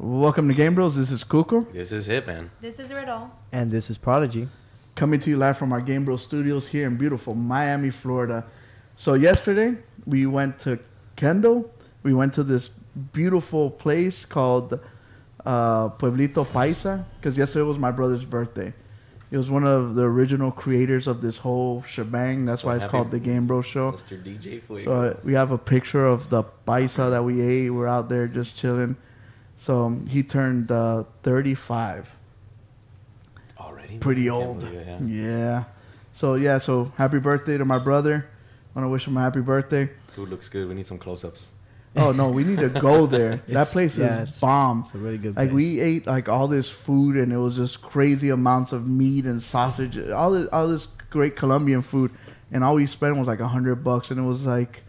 Welcome to GameBros. This is Cuco. This is Hitman. This is Riddle. And this is Prodigy. Coming to you live from our GameBros studios here in beautiful Miami, Florida. So yesterday, we went to Kendall. We went to this beautiful place called Pueblito Paisa, because yesterday was my brother's birthday. He was one of the original creators of this whole shebang. That's why it's called the GameBros Show. Mr. DJ Fuego. So we have a picture of the paisa that we ate. We're out there just chilling. So he turned 35. Already? Pretty old. Yeah. So happy birthday to my brother. I want to wish him a happy birthday. Food looks good. We need some close-ups. Oh, no, we need to go there. That place is bomb. It's a really good place. Like, we ate, like, all this food, and it was just crazy amounts of meat and sausage, all this great Colombian food, and all we spent was, like, $100, and it was, like,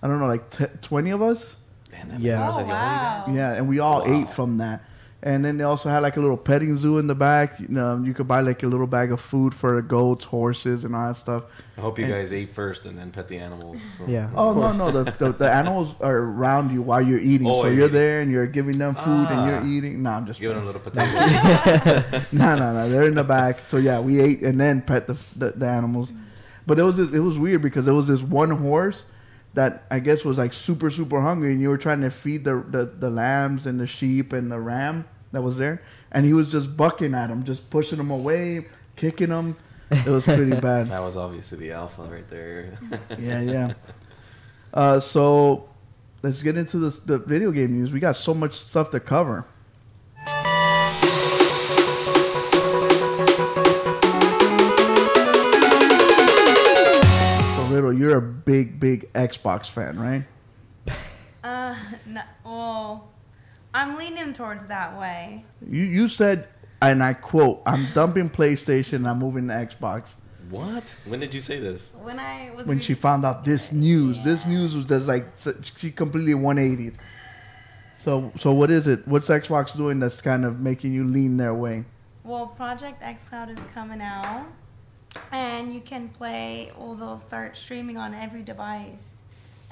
I don't know, like 20 of us? Damn, Yeah. Oh, wow. Yeah, and we all ate from that. And then they also had like a little petting zoo in the back. You know, you could buy like a little bag of food for the goats, horses, and all that stuff. I hope you guys ate first and then pet the animals. So. Yeah. Oh, no. The animals are around you while you're eating. Oh, so yeah. you're there and you're giving them food and you're eating. No, I'm just giving them little potatoes. No. They're in the back. So yeah, we ate and then pet the animals. But it was weird because there was this one horse that I guess was like super, super hungry, and you were trying to feed the lambs and the sheep and the ram that was there, and he was just bucking at him, just pushing them away, kicking them. It was pretty bad. That was obviously the alpha right there. Yeah. So let's get into the video game news. We got so much stuff to cover. Riddle, you're a big Xbox fan, right? No, well, I'm leaning towards that way. You said, and I quote, "I'm dumping PlayStation and I'm moving to Xbox." What? When did you say this? When she found out this news. This news was just like she completely 180'd. So what is it? What's Xbox doing that's kind of making you lean their way? Well, Project xCloud is coming out, and you can play. Well, they'll start streaming on every device,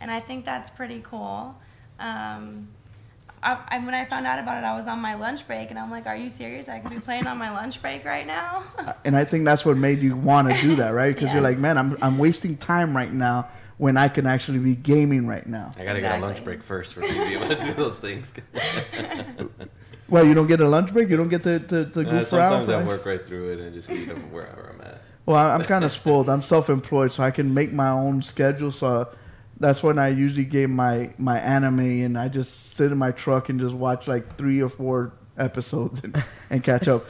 and I think that's pretty cool. When I found out about it, I was on my lunch break, and I'm like, "Are you serious? I could be playing on my lunch break right now?" And I think that's what made you want to do that, right? Because you're like, "Man, I'm wasting time right now when I can actually be gaming right now." I gotta get a lunch break first for me to be able to do those things. Well, you don't get a lunch break? You don't get to goof around? Sometimes I work right through it and just eat them wherever I'm at. Well, I'm kind of spoiled. I'm self-employed, so I can make my own schedule. So that's when I usually game my anime, and I just sit in my truck and just watch like 3 or 4 episodes and catch up.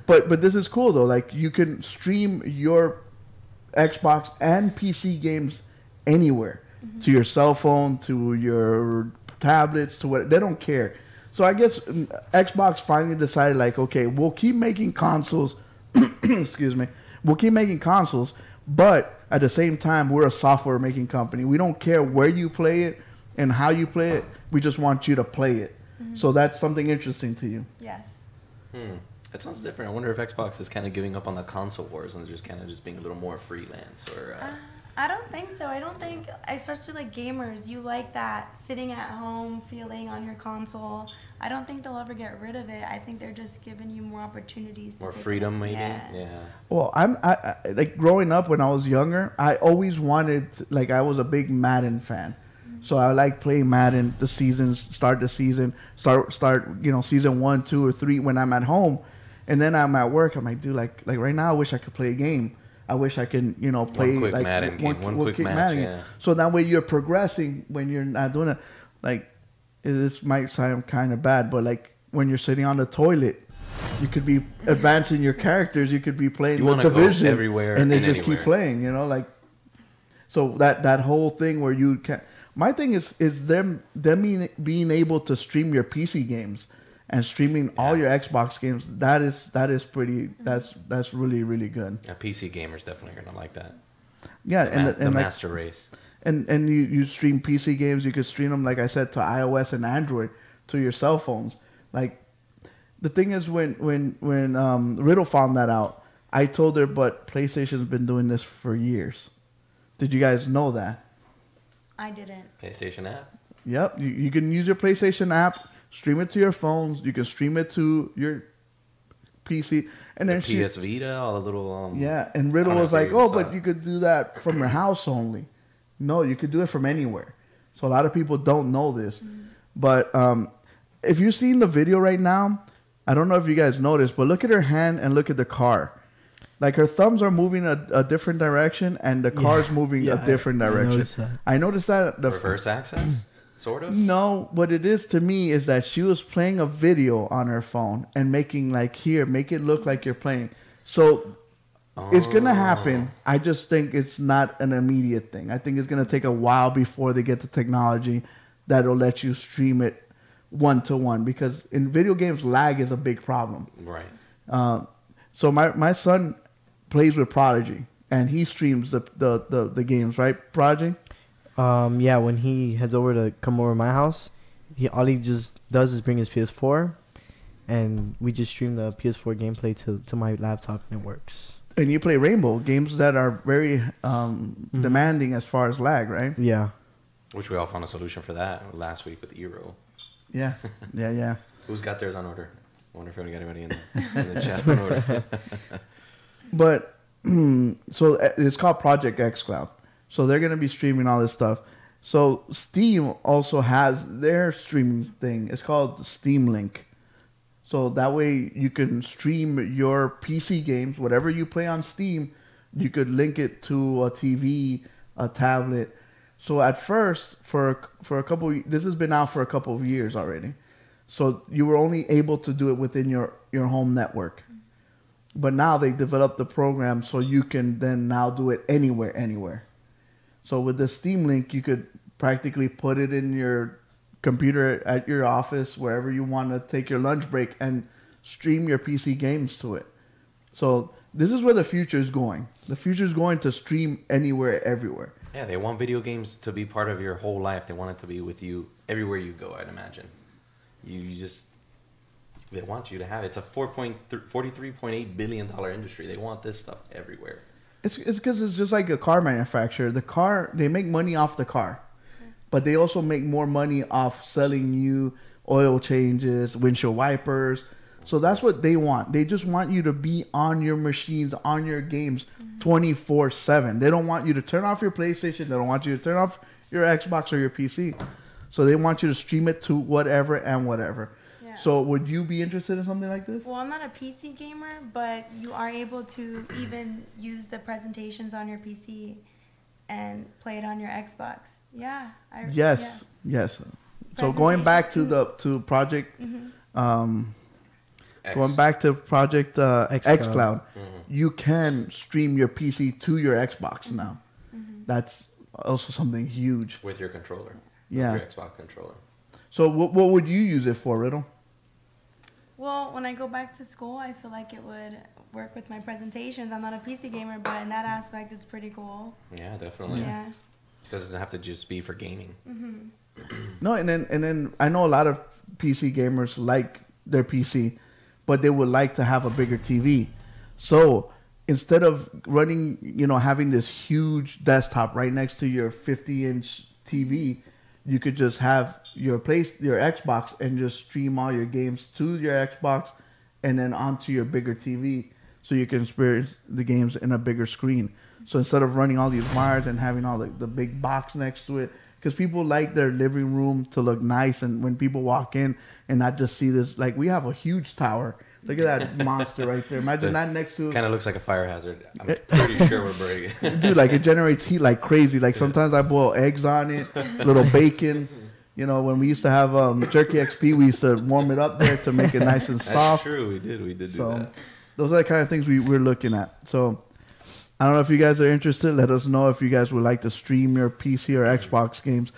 But this is cool, though. Like, you can stream your Xbox and PC games anywhere, to your cell phone, to your tablets, to what. They don't care. So I guess Xbox finally decided, like, okay, we'll keep making consoles. Excuse me. We'll keep making consoles, but at the same time, we're a software making company. We don't care where you play it and how you play it. We just want you to play it. So that's something interesting to you. Yes. That sounds different. I wonder if Xbox is kind of giving up on the console wars and just kind of just being a little more freelance, or. I don't think so. I don't think, especially like gamers, you like that sitting at home feeling on your console. I don't think they'll ever get rid of it. I think they're just giving you more opportunities. More freedom, maybe? Yeah. Well, I like growing up when I was younger, I always wanted, like, I was a big Madden fan. So I like playing Madden, start season 1, 2, or 3 when I'm at home. And then I'm at work. I'm like, dude, like right now, I wish I could play a game. I wish I can, play one quick like Madden game, one quick match. Madden Yeah. game. So that way you're progressing when you're not doing it. Like, this might sound kind of bad, but like when you're sitting on the toilet, you could be advancing your characters. You could be playing You the wanna go division everywhere and they and just keep anywhere. playing. Like, so that whole thing where you can. My thing is them being able to stream your PC games and streaming all your Xbox games. That is pretty. That's really, really good. Yeah, PC gamers definitely are gonna like that. Yeah, The like, master race. and you stream PC games. You could stream them, like I said, to iOS and Android to your cell phones. Like, the thing is, when Riddle found that out, I told her, but PlayStation's been doing this for years. Did you guys know that? I didn't. PlayStation app. Yep, you can use your PlayStation app, stream it to your phones. You can stream it to your PC, and then The PS Vita, all the little. Yeah, and Riddle I don't was know if like, you "Oh, saw but it. you could do that from your house only." No, you could do it from anywhere. So a lot of people don't know this, but if you've seen the video right now, I don't know if you guys noticed, but look at her hand and look at the car. Like, her thumbs are moving a different direction, and the car's moving a different direction. I noticed that. Reverse access, sort of. No, what it is to me is that she was playing a video on her phone and making make it look like you're playing. So it's gonna happen. I just think it's not an immediate thing. I think it's gonna take a while before they get the technology that'll let you stream it 1-to-1, because in video games lag is a big problem. Right. So my son plays with Prodigy and he streams the games, right, Prodigy? Yeah, when he heads over to come over to my house, all he just does is bring his PS4, and we just stream the PS4 gameplay to my laptop, and it works. And you play Rainbow, games that are very demanding as far as lag, right? Yeah. Which we all found a solution for that last week with Eero. Yeah, yeah. Who's got theirs on order? I wonder if we got anybody in the chat on order. But so it's called Project xCloud. So they're gonna be streaming all this stuff. So Steam also has their streaming thing. It's called Steam Link. So that way you can stream your PC games, whatever you play on Steam, you could link it to a TV, a tablet. So at first, for a couple, this has been out for a couple of years already. So you were only able to do it within your home network. But now they developed the program so you can then now do it anywhere. So with the Steam Link, you could practically put it in your computer at your office, wherever you want to take your lunch break, and stream your PC games to it. So this is where the future is going. The future is going to stream anywhere, everywhere. Yeah, they want video games to be part of your whole life. They want it to be with you everywhere you go, I'd imagine. They want you to have it. It's a $43.8 billion industry. They want this stuff everywhere. It's because it's just like a car manufacturer. They make money off the car, but they also make more money off selling you oil changes, windshield wipers. So that's what they want. They just want you to be on your machines, on your games 24/7. They don't want you to turn off your PlayStation. They don't want you to turn off your Xbox or your PC. So they want you to stream it to whatever and whatever. Yeah. So would you be interested in something like this? Well, I'm not a PC gamer, but you are able to even use the presentations on your PC and play it on your Xbox. Yeah. Yes. So going back to Project, going back to Project xCloud, you can stream your PC to your Xbox now. That's also something huge. With your controller. Yeah. With your Xbox controller. So what would you use it for, Riddle? Well, when I go back to school, I feel like it would work with my presentations. I'm not a PC gamer, but in that aspect, it's pretty cool. Yeah, definitely. Yeah. It doesn't have to just be for gaming. No, and then I know a lot of PC gamers like their PC, but they would like to have a bigger TV. So instead of having this huge desktop right next to your 50-inch TV, you could just have your Xbox and just stream all your games to your Xbox and then onto your bigger TV, so you can experience the games in a bigger screen. So instead of running all these wires and having all the big box next to it, because people like their living room to look nice, and when people walk in and not just see this, like we have a huge tower Look at that monster right there. Imagine that next to Kind of looks like a fire hazard. I'm pretty sure we're breaking. dude. Like it generates heat like crazy. Like sometimes I boil eggs on it, little bacon. You know, when we used to have Jerky XP, we used to warm it up there to make it nice and soft. That's true. We did do that. Those are the kind of things we're looking at. So I don't know if you guys are interested. Let us know if you guys would like to stream your PC or Xbox games.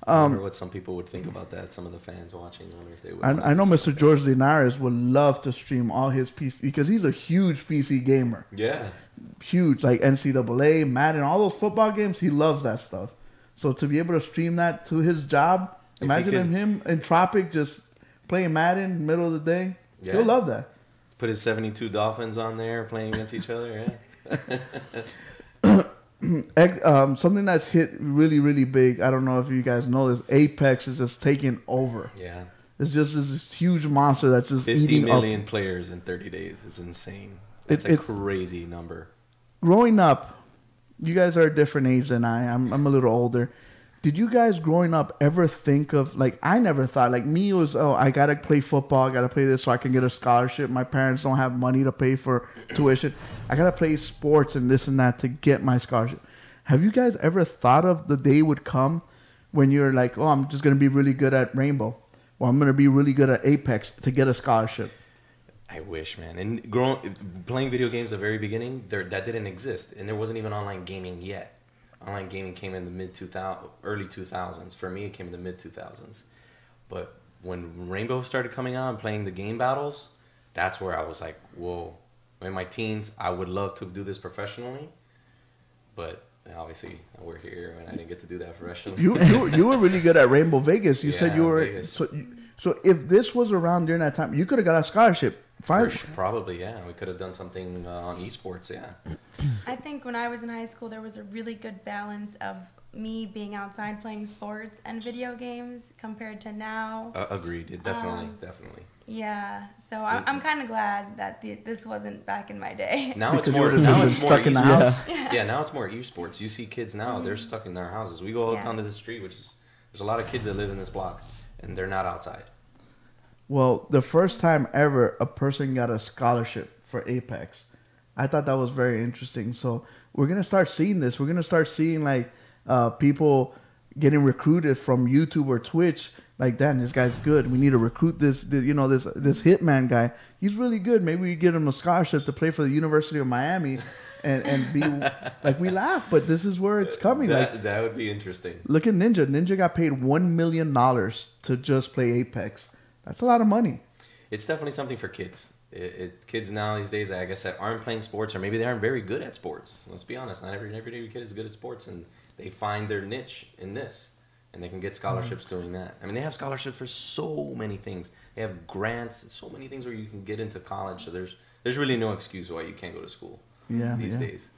I wonder what some people would think about that. Some of the fans watching, I wonder if they would. I know Mr. George Linares would love to stream all his PC because he's a huge PC gamer. Yeah. Huge, like NCAA, Madden, all those football games. He loves that stuff. So to be able to stream that to his job, imagine him in Tropic just playing Madden middle of the day. Yeah. He'll love that. Put his 72 Dolphins on there playing against each other. Yeah. Something that's hit really, really big. I don't know if you guys know this. Apex is just taking over. Yeah. It's just this huge monster that's just 50 eating million up. players in 30 days. It's insane. It's a crazy number. Growing up, you guys are a different age than I am. I'm a little older. Did you guys growing up ever think of, like, I never thought, like, me it was, I got to play football, I got to play this so I can get a scholarship. My parents don't have money to pay for tuition. I got to play sports and this and that to get my scholarship. Have you guys ever thought of the day would come when you're like, oh, I'm just going to be really good at Rainbow, or I'm going to be really good at Apex to get a scholarship? I wish, man. And playing video games at the very beginning, that didn't exist. And there wasn't even online gaming yet. Online gaming came in the early 2000s. For me, it came in the mid 2000s. But when Rainbow started coming out and playing the game battles, that's where I was like, whoa. In my teens, I would love to do this professionally. But obviously, we're here and I didn't get to do that professionally. You were really good at Rainbow Vegas. You said you were. Vegas. So if this was around during that time, you could have got a scholarship. Probably, yeah. We could have done something on eSports, yeah. I think when I was in high school, there was a really good balance of me being outside playing sports and video games compared to now. Agreed. Definitely. Yeah. So I'm kind of glad that this wasn't back in my day. Now it's more stuck in the house. Yeah, now it's more eSports. You see kids now, they're stuck in their houses. We go out down to the street, there's a lot of kids that live in this block, and they're not outside. Well, the first time ever a person got a scholarship for Apex, I thought that was very interesting. So we're going to start seeing this. We're going to start seeing like people getting recruited from YouTube or Twitch. Like, damn, this guy's good. We need to recruit this hitman guy. He's really good. Maybe we get him a scholarship to play for the University of Miami and be like, we laugh, but this is where it's coming. That would be interesting. Look at Ninja. Ninja got paid $1 million to just play Apex. That's a lot of money. It's definitely something for kids. Kids now these days, like I said, aren't playing sports, or maybe they aren't very good at sports. Let's be honest. Not every kid is good at sports, and they find their niche in this, and they can get scholarships doing that. I mean, they have scholarships for so many things. They have grants, so many things where you can get into college. So there's really no excuse why you can't go to school these days.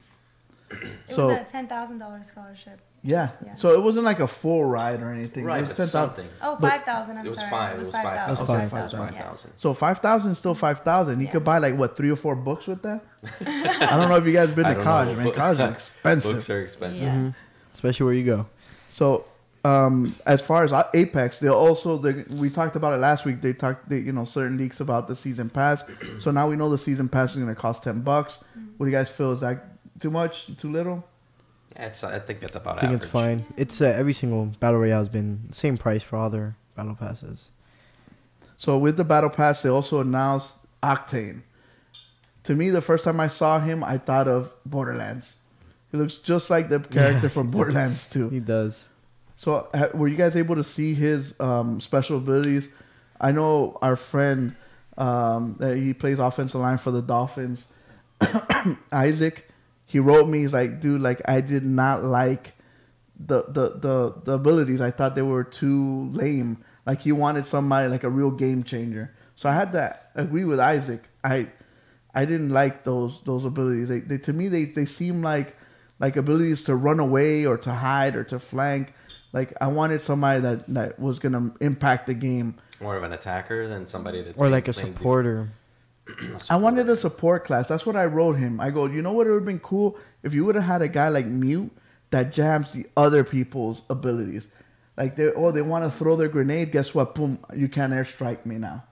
It was a $10,000 scholarship. Yeah. So it wasn't like a full ride or anything. Right, it was but something. Oh, 5,000. I'm sorry. It was 5,000. It was 5,000. So 5,000 is still 5,000. You could buy like what, 3 or 4 books with that. I don't know if you guys been to college, man. College is expensive. Books are expensive, especially where you go. So as far as Apex, we talked about it last week. They certain leaks about the season pass. So now we know the season pass is going to cost $10. What do you guys feel? Is that too much? Too little? I think that's about average. I think it's fine. It's every single battle royale has been the same price for all their battle passes. So with the battle pass, they also announced Octane. To me, the first time I saw him, I thought of Borderlands. He looks just like the character from Borderlands 2. He does. So were you guys able to see his special abilities? I know our friend that he plays offensive line for the Dolphins, Isaac. He wrote me, he's like, dude, like, I did not like the abilities. I thought they were too lame. Like, he wanted somebody, like, a real game changer. So I had to agree with Isaac. I didn't like those abilities. They to me, they seem like abilities to run away or to hide or to flank. Like, I wanted somebody that was going to impact the game. More of an attacker than somebody that's... Or like a supporter. I wanted a support class. That's what I wrote him. I go, you know what? It would have been cool if you would have had a guy like Mute that jams the other people's abilities. Like, they want to throw their grenade. Guess what? Boom, you can't airstrike me now.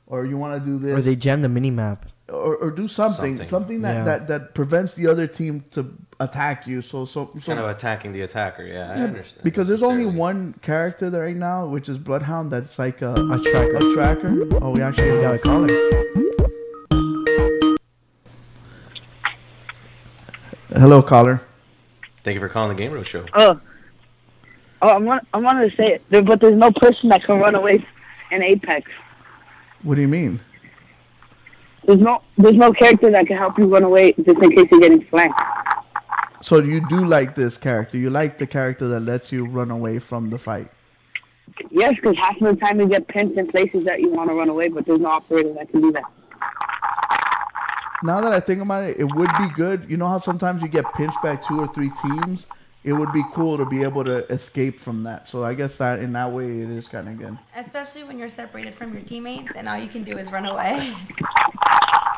or you want to do this, Or they jam the mini map. or do something Yeah. that prevents the other team to attack you. So Kind of attacking the attacker. Yeah, I understand. because there's only Necessarily. one character there right now, which is Bloodhound. That's like a tracker. A tracker. Oh, we actually got a caller. Hello, caller. Thank you for calling the GameBros show. I wanted to say it, but there's no person that can run away in Apex. What do you mean? There's no character that can help you run away just in case you're getting flanked. So you do like this character? You like the character that lets you run away from the fight? Yes, because half of the time you get pinned in places that you want to run away, but there's no operator that can do that. Now that I think about it, it would be good. You know how sometimes you get pinched by 2 or 3 teams? It would be cool to be able to escape from that. So I guess that in that way it is kind of good. Especially when you're separated from your teammates and all you can do is run away.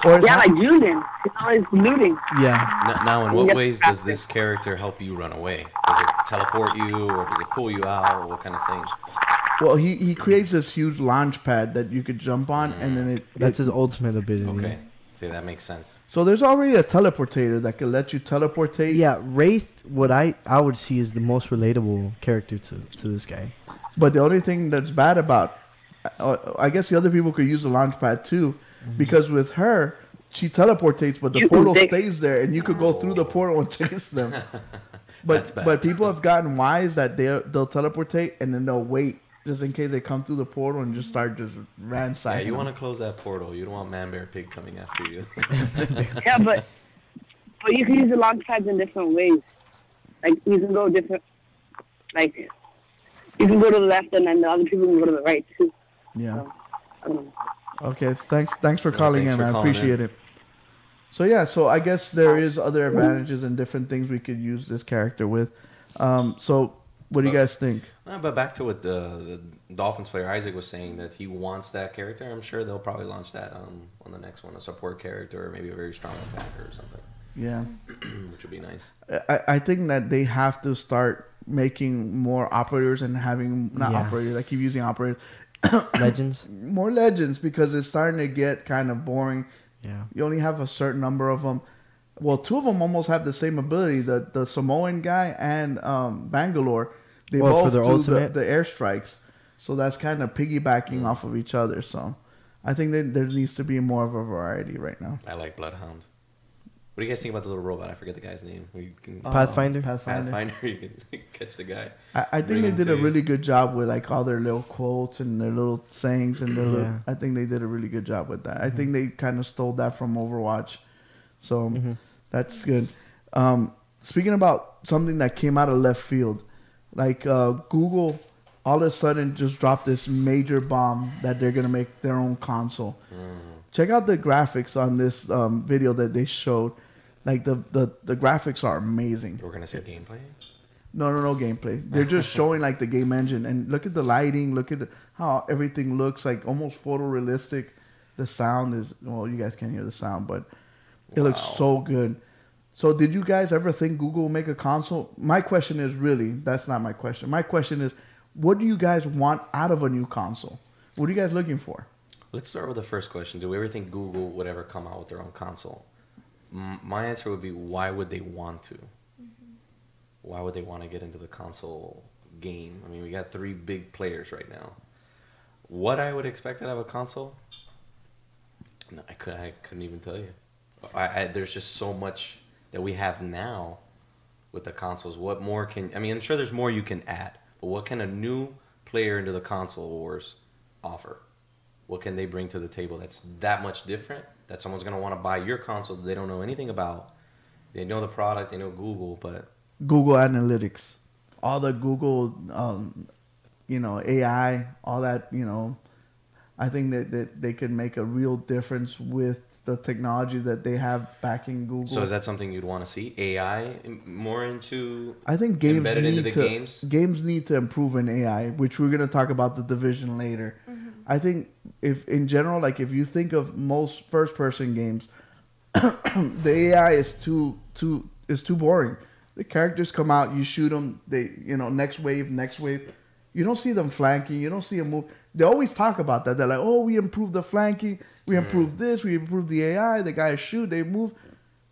Or it's Yeah, not- like Julian. It's always looting. Yeah. Now, in what Yep. ways does this character help you run away? Does it teleport you, or does it pull you out, or what kind of thing? well, he creates this huge launch pad that you could jump on, and then That's his ultimate ability. Okay, see, that makes sense. So there's already a teleportator that can let you teleportate. Yeah, Wraith, what I would see is the most relatable character to this guy. But the only thing that's bad about, I guess the other people could use the launch pad too, because with her, she teleportates, but the You can portal dig- stays there, and you could go through the portal and chase them. That's But bad. but people have gotten wise that they'll teleportate and then they'll wait just in case they come through the portal and just start just Yeah, ransacking. you them. want to close that portal. You don't want Man Bear Pig coming after you. Yeah, but you can use the launch pads in different ways. Like you can go different. Like you can go to the left, and then the other people can go to the right too. Yeah. I don't know. Okay. Thanks for calling thanks in. for I calling appreciate in. it. So yeah. So I guess there is other advantages and different things we could use this character with. So what do you guys think? But back to what the Dolphins player Isaac was saying, that he wants that character. I'm sure they'll probably launch that on the next one, a support character, or maybe a very strong attacker or something, Yeah. which would be nice. I think that they have to start making more operators and having not Yeah. operators. I keep using operators. Legends. More legends because it's starting to get kind of boring. Yeah. You only have a certain number of them. Well, 2 of them almost have the same ability. The Samoan guy and Bangalore. They Well, for both their do ultimate? the airstrikes. So that's kind of piggybacking off of each other. So I think that there needs to be more of a variety right now. I like Bloodhound. What do you guys think about the little robot? I forget the guy's name. You can, Pathfinder? Pathfinder. You can catch the guy. I think Bring they him did to a you. really good job with like all their little quotes and their little sayings and their little, Yeah. I think they did a really good job with that. I think they kind of stole that from Overwatch. So that's good. Speaking about something that came out of left field, like Google all of a sudden just dropped this major bomb that they're going to make their own console. Check out the graphics on this video that they showed. Like the graphics are amazing. We're gonna see gameplay. No gameplay. They're just showing like the game engine and look at the lighting. Look at how everything looks like almost photorealistic. The sound is well, you guys can't hear the sound, but it looks Wow. so good. So did you guys ever think Google will make a console? My question is really that's not my question. My question is, what do you guys want out of a new console? What are you guys looking for? Let's start with the first question. Do we ever think Google would ever come out with their own console? My answer would be, why would they want to? Why would they want to get into the console game? I mean, we got 3 big players right now. What I would expect out of a console? No, I couldn't even tell you. There's just so much that we have now with the consoles. What more can... I mean, I'm sure there's more you can add. But what can a new player into the console wars offer? What can they bring to the table that's that much different that someone's going to want to buy your console that they don't know anything about? They know the product, they know Google, but... Google Analytics, all the Google, AI, all that, I think that they could make a real difference with the technology that they have backing Google. So is that something you'd want to see? AI more into... I think games embedded need into the games? Games need to improve in AI, which we're going to talk about the Division later. I think if in general, like if you think of most first-person games, the AI is too boring. The characters come out, you shoot them, they next wave. You don't see them flanking, you don't see them move. they always talk about that. They're like, oh, we improved the flanking, we improved this, we improved the AI, the guys shoot, they move.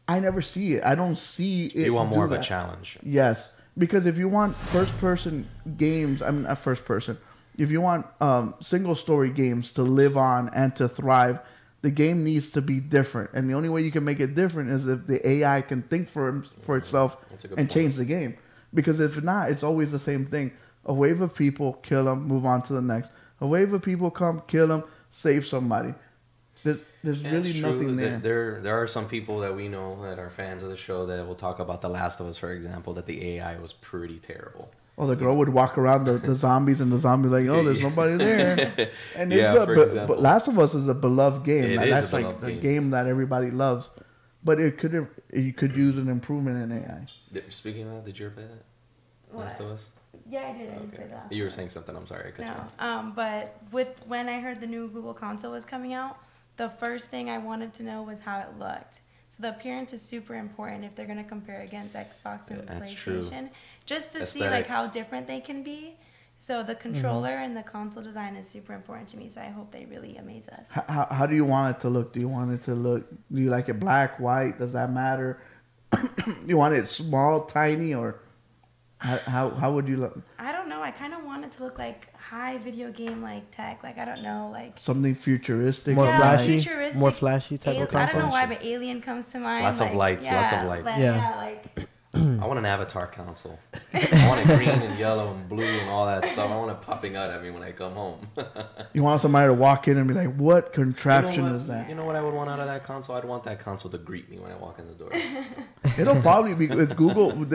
I never see it. I don't see it. You want more of that. a challenge. Yes, because if you want first-person games, I mean, not first-person. If you want single-story games to live on and to thrive, the game needs to be different. And the only way you can make it different is if the AI can think for itself and change the game. Because if not, it's always the same thing. A wave of people, kill them, move on to the next. A wave of people come, kill them, save somebody. There's really nothing there. There are some people that we know that are fans of the show that will talk about The Last of Us, for example, that the AI was pretty terrible. Oh, the girl would walk around the zombies, and the zombies like, oh, there's nobody there. And but Last of Us is a beloved game. That's like the game that everybody loves. But you could use an improvement in AI. Speaking of that, did you ever play that? What? Last of Us? Yeah, I did. I did play that. You were saying something. I'm sorry. I cut you off. But when I heard the new Google console was coming out, the first thing I wanted to know was how it looked. So the appearance is super important if they're going to compare against Xbox and PlayStation. True. Just to see like how different they can be. So the controller and the console design is super important to me. So I hope they really amaze us. How do you want it to look? Do you want it to look? Do you like it black, white? Does that matter? You want it small, tiny, or how would you look? I don't know. I kind of want it to look like high video game like tech. Like I don't know, like something futuristic, more flashy, futuristic. More flashy type of console. I don't know why, but Alien comes to mind. Lots of lights. I want an Avatar console. I want it green and yellow and blue and all that stuff. I want it popping out at me when I come home. You want somebody to walk in and be like, what contraption is that? You know what I would want out of that console? I'd want that console to greet me when I walk in the door. It'll probably be with Google.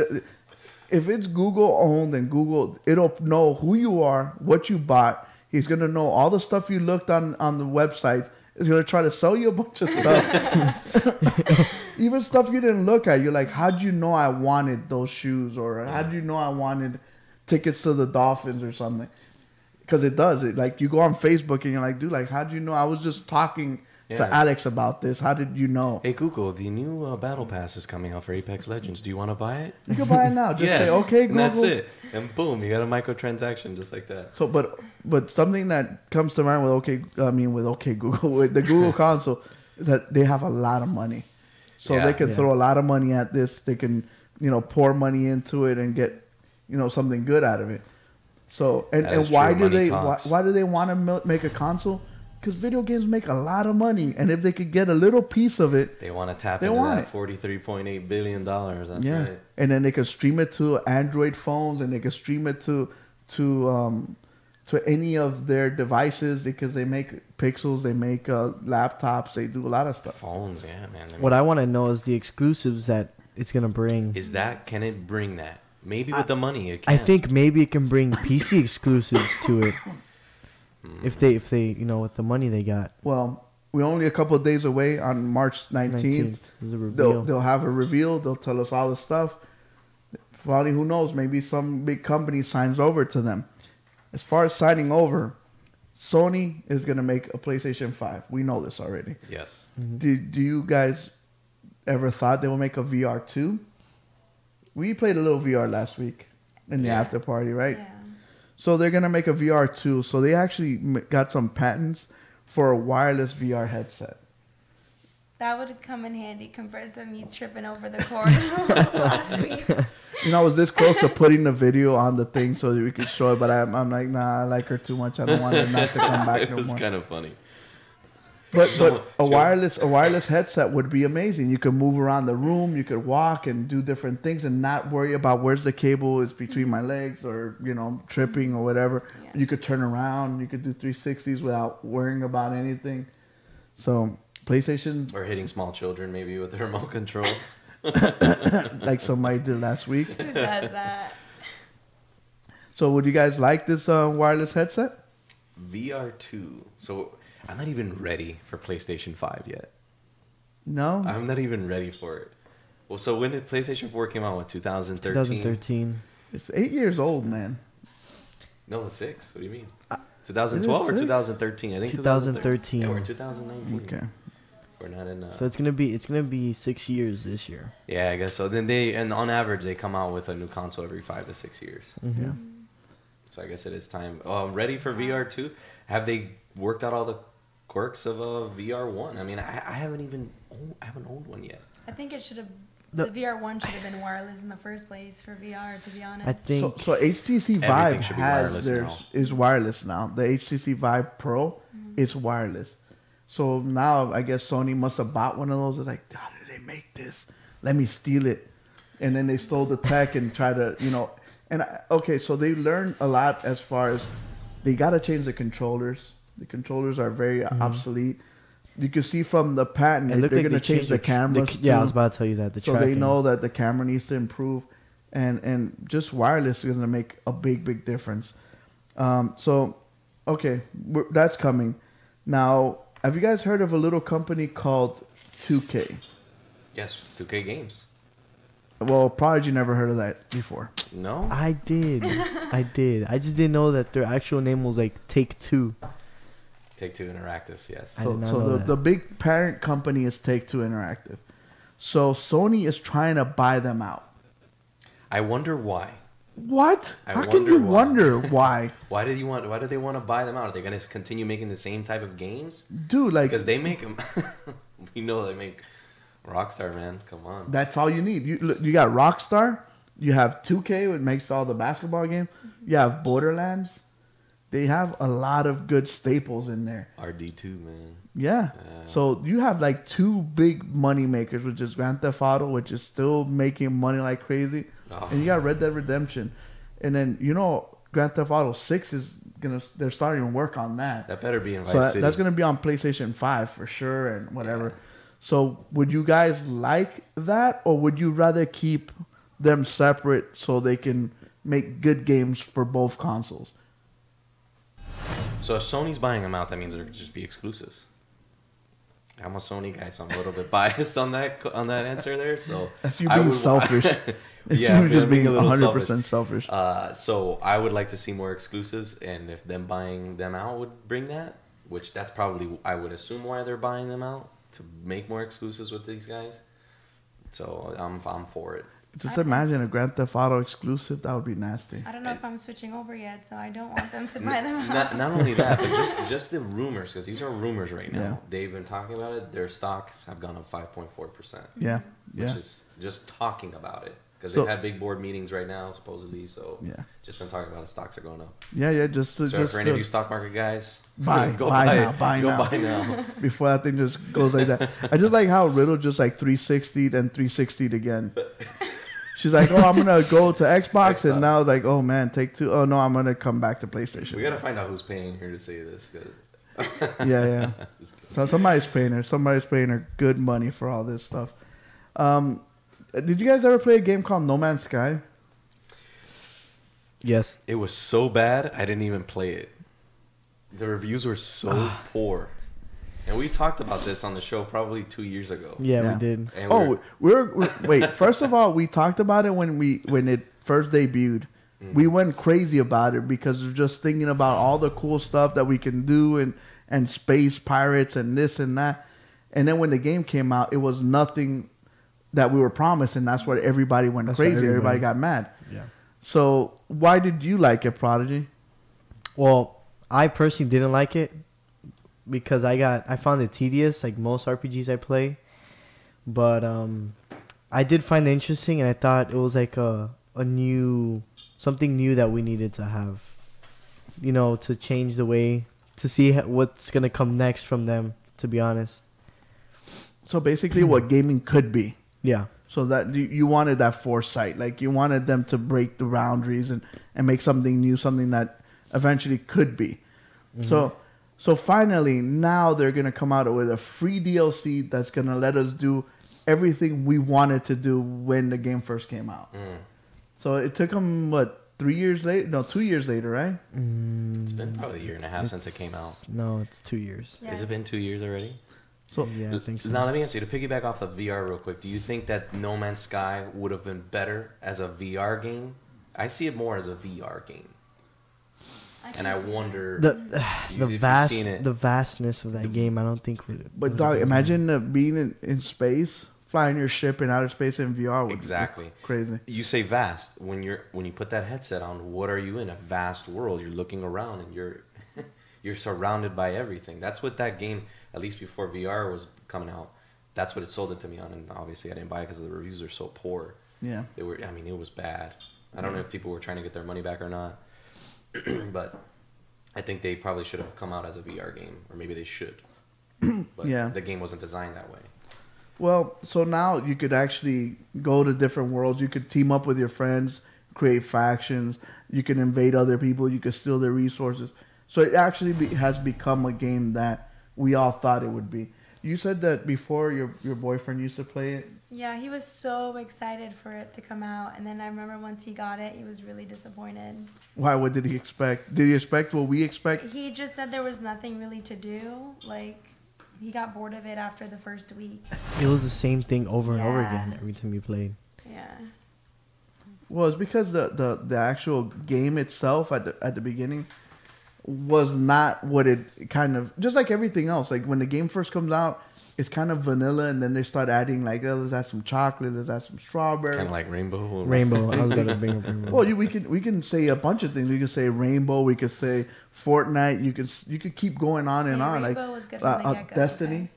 If it's Google owned, then Google, it'll know who you are, what you bought. He's going to know all the stuff you looked on the website. He's going to try to sell you a bunch of stuff. Even stuff you didn't look at. You're like, how'd you know I wanted those shoes? Or how'd you know I wanted tickets to the Dolphins or something? Because it does. Like, you go on Facebook and you're like, dude, like, how'd you know? I was just talking to Alex about this. How did you know? Hey, Google, the new Battle Pass is coming out for Apex Legends. Do you want to buy it? You can buy it now. Just say, okay, Google. And that's it. And boom, you got a microtransaction just like that. So, but something that comes to mind with Google, with the Google console, is that they have a lot of money. So they can throw a lot of money at this. They can, pour money into it and get, something good out of it. So, and why do they want to make a console? Because video games make a lot of money, and if they could get a little piece of it, they want to tap into that $43.8 billion. That's right. And then they can stream it to Android phones, and they can stream it to any of their devices because they make pixels, they make laptops, they do a lot of stuff. Phones, yeah, man. What I want to know is the exclusives that it's gonna bring. Can it bring that? Maybe with the money, it can. I think maybe it can bring PC exclusives to it. If they, with the money they got. Well, we're only a couple of days away on March 19th. Is the reveal. They'll have a reveal. They'll tell us all the stuff. Probably, who knows? Maybe some big company signs over to them. As far as signing over, Sony is going to make a PlayStation 5. We know this already. Yes. Mm-hmm. Do you guys ever thought they would make a VR 2? We played a little VR last week in the after party, right? Yeah. So they're going to make a VR 2. So they actually got some patents for a wireless VR headset. That would come in handy compared to me tripping over the corridor last week. I was this close to putting the video on the thing so that we could show it, but I'm like, nah, I like her too much. I don't want her not to come back no more. It's kind of funny. But a wireless headset would be amazing. You could move around the room, you could walk and do different things and not worry about where's the cable is between my legs or tripping or whatever. Yeah. You could turn around, you could do 360s without worrying about anything. So PlayStation or hitting small children maybe with the remote controls, like somebody did last week. Who does that? So would you guys like this wireless headset? VR2. So I'm not even ready for PlayStation 5 yet. No? I'm not even ready for it. Well, so when did PlayStation 4 came out? What, 2013? 2013. It's 8 years old, man. No, it's 6. What do you mean? 2012 or 2013? I think 2013. Yeah, we're in 2019. Okay. We're not in... So it's gonna be 6 years this year. Yeah, I guess so. Then on average, they come out with a new console every 5 to 6 years. Mm-hmm. So I guess it is time. Oh, I'm ready for VR2. have they worked out all the quirks of a VR1? I mean, I haven't owned one yet. I think it should have. The VR1 should have been wireless in the first place for VR. To be honest. I think so. HTC Vive Everything should be wireless now. is wireless now. The HTC Vive Pro is wireless. So now I guess Sony must have bought one of those. They're like, how did they make this? Let me steal it. And then they stole the tech and try to, okay, so they learned a lot as far as they got to change the controllers. The controllers are very obsolete. You can see from the patent they're going to change the cameras. Yeah, I was about to tell you that. So they know that the camera needs to improve. And just wireless is going to make a big, big difference. So, okay, that's coming. Now, have you guys heard of a little company called 2K? Yes, 2K Games. Well, Prodigy never heard of that before. No? I did. I just didn't know that their actual name was like Take-Two. Take-Two Interactive, yes. So the big parent company is Take-Two Interactive. So Sony is trying to buy them out. I wonder why. What? How can you wonder why? Why do they want to buy them out? Are they going to continue making the same type of games? Dude, like... Because they make them... we know they make... Rockstar, man. Come on. That's all you need. You got Rockstar. You have 2K, which makes all the basketball games. You have Borderlands. They have a lot of good staples in there. RD2, man. Yeah. So you have like two big money makers, which is Grand Theft Auto, which is still making money like crazy. Oh. And you got Red Dead Redemption. And then, Grand Theft Auto 6 is they're starting to work on that. That better be in Vice City. That's going to be on PlayStation 5 for sure and whatever. Yeah. So would you guys like that, or would you rather keep them separate so they can make good games for both consoles? So if Sony's buying them out, that means they're just be exclusives. I'm a Sony guy, so I'm a little bit biased on that answer there. So that's you being selfish. Yeah, you just being 100% selfish. So I would like to see more exclusives, and if them buying them out would bring that, which that's probably I would assume why they're buying them out, to make more exclusives with these guys. So I'm for it. Just imagine a Grand Theft Auto exclusive. That would be nasty. I don't know if I'm switching over yet, so I don't want them to buy them out. Not only that, but just the rumors, because these are rumors right now. Yeah. They've been talking about it. Their stocks have gone up 5.4%. Yeah. Which is just talking about it. Because they've had big board meetings right now, supposedly. So just them talking about it, stocks are going up. Yeah. Just for any of you stock market guys, buy now. Before that thing just goes like that. I just like how Riddle just like 360'd and 360'd again. She's like, oh, I'm going to go to Xbox. And now like, oh, man, Take-Two. Oh, no, I'm going to come back to PlayStation. We got to find out who's paying her to say this. Yeah. So somebody's paying her. Somebody's paying her good money for all this stuff. Did you guys ever play a game called No Man's Sky? Yes. It was so bad, I didn't even play it. The reviews were so poor. And we talked about this on the show probably 2 years ago. Yeah. We did. And wait. First of all, we talked about it when it first debuted. Mm-hmm. We went crazy about it because of just thinking about all the cool stuff that we can do and space pirates and this and that. And then when the game came out, it was nothing that we were promised, and that's why everybody went crazy. Everybody got mad. Yeah. So why did you like it, Prodigy? Well, I personally didn't like it because I found it tedious, like most RPGs I play. But I did find it interesting, and I thought it was like something new that we needed to have, to change the way, to see what's gonna come next from them. To be honest. So basically, what gaming could be. Yeah. So that you wanted that foresight, like you wanted them to break the boundaries and make something new, something that eventually could be. Mm-hmm. So finally, now they're gonna come out with a free DLC that's gonna let us do everything we wanted to do when the game first came out. Mm. So it took them 3 years later? No, 2 years later, right? It's been probably a year and a half since it came out. No, it's 2 years. Yeah. Has it been 2 years already? So yeah, I think so. Now let me ask you, to piggyback off the VR real quick, do you think that No Man's Sky would have been better as a VR game? I see it more as a VR game. And I wonder the vastness of that game. I don't think. But dog, imagine being in space, flying your ship in outer space in VR. Exactly. Crazy. You say vast when you put that headset on. What are you in? A vast world. You're looking around and you're surrounded by everything. That's what that game, at least before VR was coming out, that's what it sold it to me on. And obviously I didn't buy it because the reviews are so poor. Yeah. It was bad. I don't know if people were trying to get their money back or not, but I think they probably should have come out as a VR game, or maybe they should. But Yeah. the game wasn't designed that way. Well, so now you could actually go to different worlds. You could team up with your friends, create factions. You can invade other people. You could steal their resources. So it actually has become a game that we all thought it would be. You said that before your boyfriend used to play it. Yeah, he was so excited for it to come out, and then I remember once he got it, he was really disappointed. Why? What did he expect? Did he expect what we expect? He just said there was nothing really to do. Like, he got bored of it after the first week. It was the same thing over and over Yeah. again every time you played. Yeah. Well, it's because the actual game itself at the beginning was not what it kind of, just like everything else. Like when the game first comes out, it's kind of vanilla, and then they start adding like, oh, let's add some chocolate, let's add some strawberry. Kind of like Rainbow. Rainbow. I was going to bring up Rainbow. Well, we can say a bunch of things. We can say Rainbow. We could say Fortnite. You could keep going on and Yeah, on. Rainbow like was good from the get-go, Destiny. okay.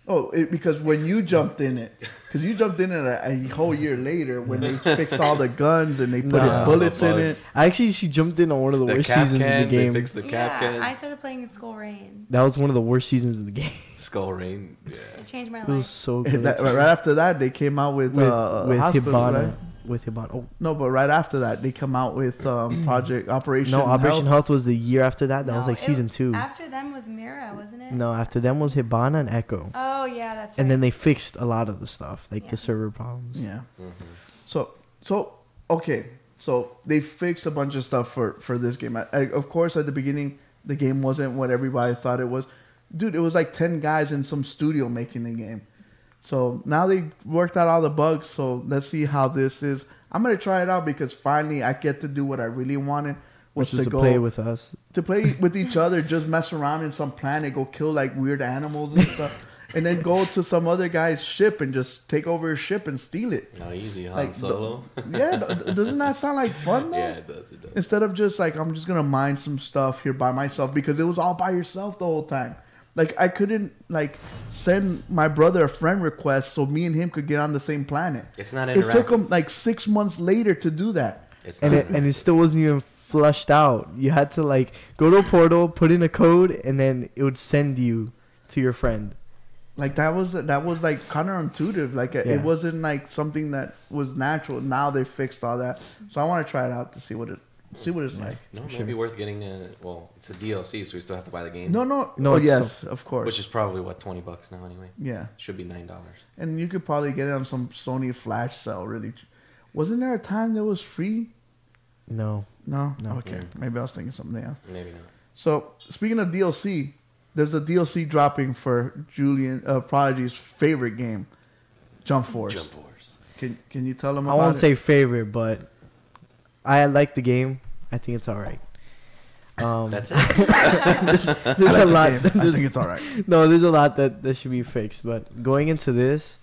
Oh, because when you jumped in it, because you jumped in it a whole year later when they fixed all the guns and they put bullets in it. Actually, she jumped in on one of the worst seasons of the game. They fixed the cap Yeah, cans. I started playing Skull Rain. That was one of the worst seasons of the game. Skull Rain. Yeah. It changed my It was life. so And good. right after that, they came out with Hospital, Hibana. right? With Hibana. Oh, No, but right after that, they come out with Project Operation. no, Operation Health. Health was the year after that. That was No, like season 2. After them was Mira, wasn't it? No, after them was Hibana and Echo. Oh, yeah, that's right. And then they fixed a lot of the stuff, like Yeah. the server problems. Yeah. Mm-hmm. So okay. So they fixed a bunch of stuff for this game. Of course, at the beginning, the game wasn't what everybody thought it was. Dude, it was like 10 guys in some studio making the game. So now they worked out all the bugs. So let's see how this is. I'm gonna try it out because finally I get to do what I really wanted, Which was is to to go play with us. to play with each other, just mess around in some planet, go kill like weird animals and stuff, and then go to some other guy's ship and just take over his ship and steal it. Not easy, Han Like, Solo. Yeah, doesn't that sound like fun though? Yeah, it does. It does. Instead of just like I'm just gonna mine some stuff here by myself because it was all by yourself the whole time. Like I couldn't like send my brother a friend request so me and him could get on the same planet. It's not It took interactive. him like 6 months later to do that. It's And not. it still wasn't even flushed out. You had to like go to a portal, put in a code, and then it would send you to your friend. Like that was like counterintuitive. Like Yeah. it wasn't like something that was natural. Now they fixed all that, so I want to try it out to see what it's like. No, For maybe sure. worth getting a. Well, it's a DLC, so we still have to buy the game. No, No, oh it's yes, of course. Which is probably what, $20 now anyway. Yeah, Should be $9. and you could probably get it on some Sony flash sale. Really, wasn't there a time that was free? No. No, No. Okay, maybe I was thinking something else. Maybe not. So speaking of DLC, there's a DLC dropping for Julian Prodigy's favorite game, Jump Force. Jump Force. Can you tell them I about won't it? say favorite, but I like the game. I think it's all right. That's it. There's a lot. I think it's all right. No, there's a lot that should be fixed. But going into this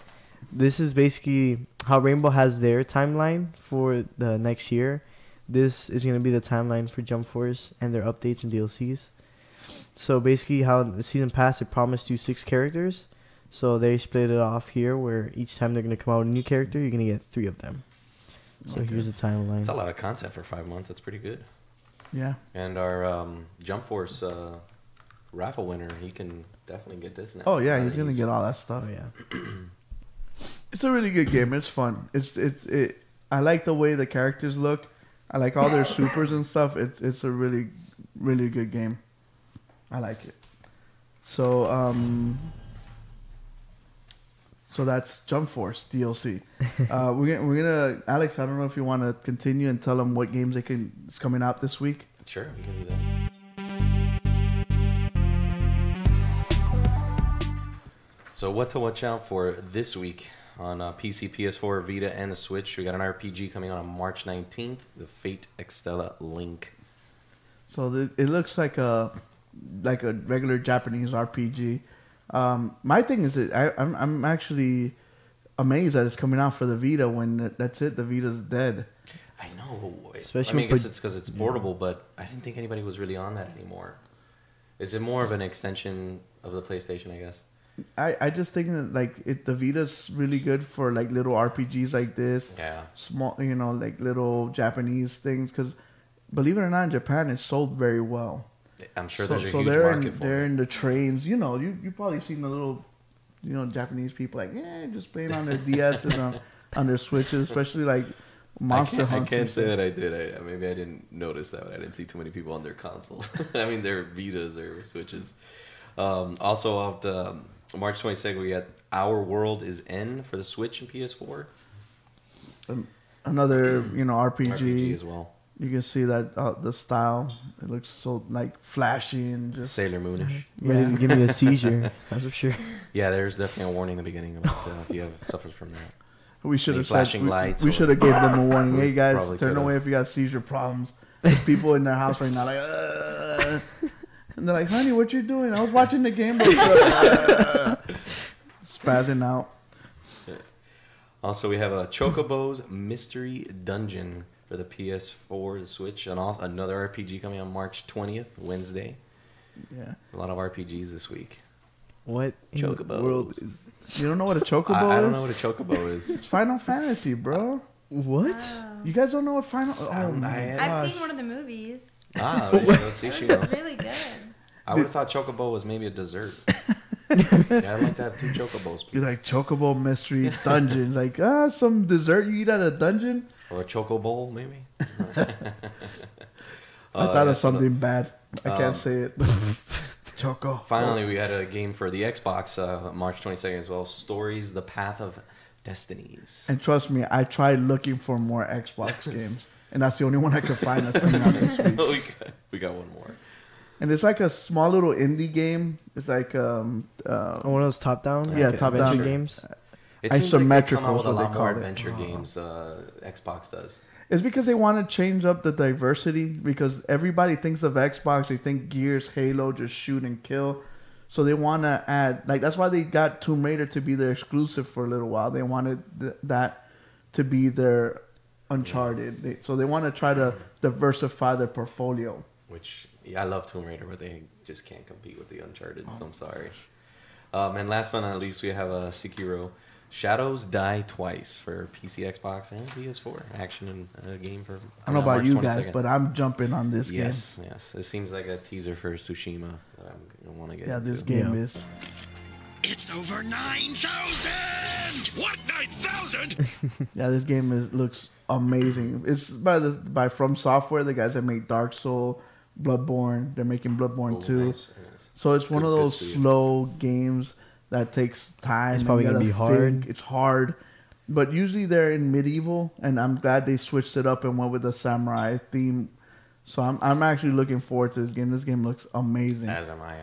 is basically how Rainbow has their timeline for the next year. This is going to be the timeline for Jump Force and their updates and DLCs. So basically how the season pass, it promised you 6 characters. So they split it off here where each time they're going to come out with a new character, you're going to get 3 of them. So Okay. here's the timeline. It's a lot of content for 5 months. That's pretty good. Yeah. And our Jump Force raffle winner, he can definitely get this now. Oh yeah, he's gonna get all that stuff. Oh, yeah. It's a really good game. It's fun. I like the way the characters look. I like all their supers and stuff. It's a really, really good game. I like it. So so that's Jump Force DLC. We're gonna Alex. I don't know if you want to continue and tell them what games it's coming out this week. Sure, we can do that. So what to watch out for this week on PC, PS4, Vita, and the Switch? We got an RPG coming out on March 19th, the Fate Extella Link. So it looks like a regular Japanese RPG. My thing is that I'm actually amazed that it's coming out for the Vita when that's it. The Vita's dead. I know. Especially I mean, I when guess it's because it's portable, but I didn't think anybody was really on that anymore. Is it more of an extension of the PlayStation, I guess? I just think that the Vita's really good for like little RPGs like this. Yeah. Small, like little Japanese things. Because believe it or not, in Japan it's sold very well. I'm sure there's a huge they're market for they're it. in the trains. You probably seen the little, Japanese people just playing on their DS and on their Switches, especially like Monster Hunter. I can't say that I did. Maybe I didn't notice that. I didn't see too many people on their consoles. I mean, their Vitas or Switches. Also, off the March 22nd, we got Our World Is End for the Switch and PS4. Another RPG. RPG as well. You can see that the style. It looks so like flashy and just Sailor Moonish. Ready to give me a seizure. That's for sure. Yeah, there's definitely a warning in the beginning about if you have suffered from that. We should have flashing lights. We should have gave them a warning. Hey guys, Probably turn could've. away if you got seizure problems. There's people in their house right now and they're like, honey, what you doing? I was watching the game. Spazzing out. Also, we have a Chocobo's Mystery Dungeon for the PS4, the Switch, and also another RPG coming on March 20th, Wednesday. Yeah. A lot of RPGs this week. What in the Chocobos. world is... You don't know what a chocobo is? I don't know what a Chocobo is. It's Final Fantasy, bro. What? Wow. You guys don't know what Final... Oh, my I've gosh. seen one of the movies. Let's see, she It was knows. really good. I would have thought Chocobo was maybe a dessert. Yeah, I'd like to have 2 Chocobos, He's please. like, Chocobo Mystery Dungeon. Like, some dessert you eat at a dungeon? Or a Choco Bowl, maybe? I thought of something bad. I can't say it. Choco. Finally, we had a game for the Xbox March 22nd as well. Stories, The Path of Destinies. And trust me, I tried looking for more Xbox games. And that's the only one I could find that's coming out this week. we got one more. And it's like a small little indie game. It's like One of those top-down? Yeah, like top-down. adventure games? It seems like they come out Isometrical with is a what they lot more call it. adventure games Xbox does. It's because they want to change up the diversity. Because everybody thinks of Xbox, they think Gears, Halo, just shoot and kill. So they want to add, that's why they got Tomb Raider to be their exclusive for a little while. They wanted that to be their Uncharted. So they want to try to diversify their portfolio. Which, I love Tomb Raider, but they just can't compete with the Uncharted, so I'm sorry. And last but not least, we have Sekiro. Shadows Die Twice for PC, Xbox, and PS4. Action and game for... I don't know about March you 22nd. guys, but I'm jumping on this game. Yes. It seems like a teaser for Tsushima that I'm going to want to get into. This game is. It's over 9,000! What, 9,000? Yeah, this game looks amazing. It's by From Software, the guys that make Dark Soul, Bloodborne. They're making Bloodborne 2. Nice. So it's one of Good those studio. slow games that takes time. It's and probably you gonna gotta be hard. think. It's hard. But usually they're in medieval, and I'm glad they switched it up and went with the samurai theme. So I'm actually looking forward to this game. This game looks amazing. As am I.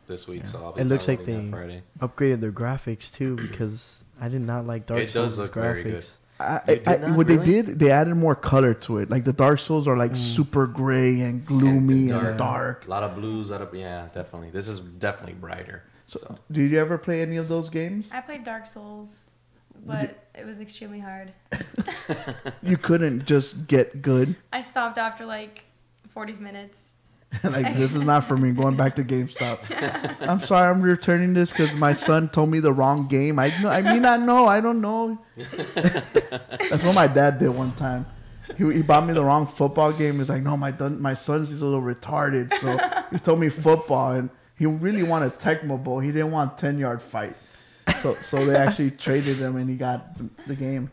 This week, so I'll be It looks like downloading they that Friday. upgraded their graphics too, because I did not like Dark It Souls' does look very good. graphics. You did not, What really? they did, they added more color to it. Like the Dark Souls are like super gray and gloomy and dark. A lot of blues. Yeah, definitely. This is definitely brighter. So. Did you ever play any of those games? I played Dark Souls, but it was extremely hard. You couldn't just get good. I stopped after like 40 minutes. Like, this is not for me. Going back to GameStop. I'm sorry, I'm returning this because my son told me the wrong game. I may not know. I don't know. That's what my dad did one time. He bought me the wrong football game. He's like, no, my son's a little retarded. So he told me football, and he really wanted Tecmo Bowl. He didn't want 10-yard fight. So they actually traded him, and he got the game.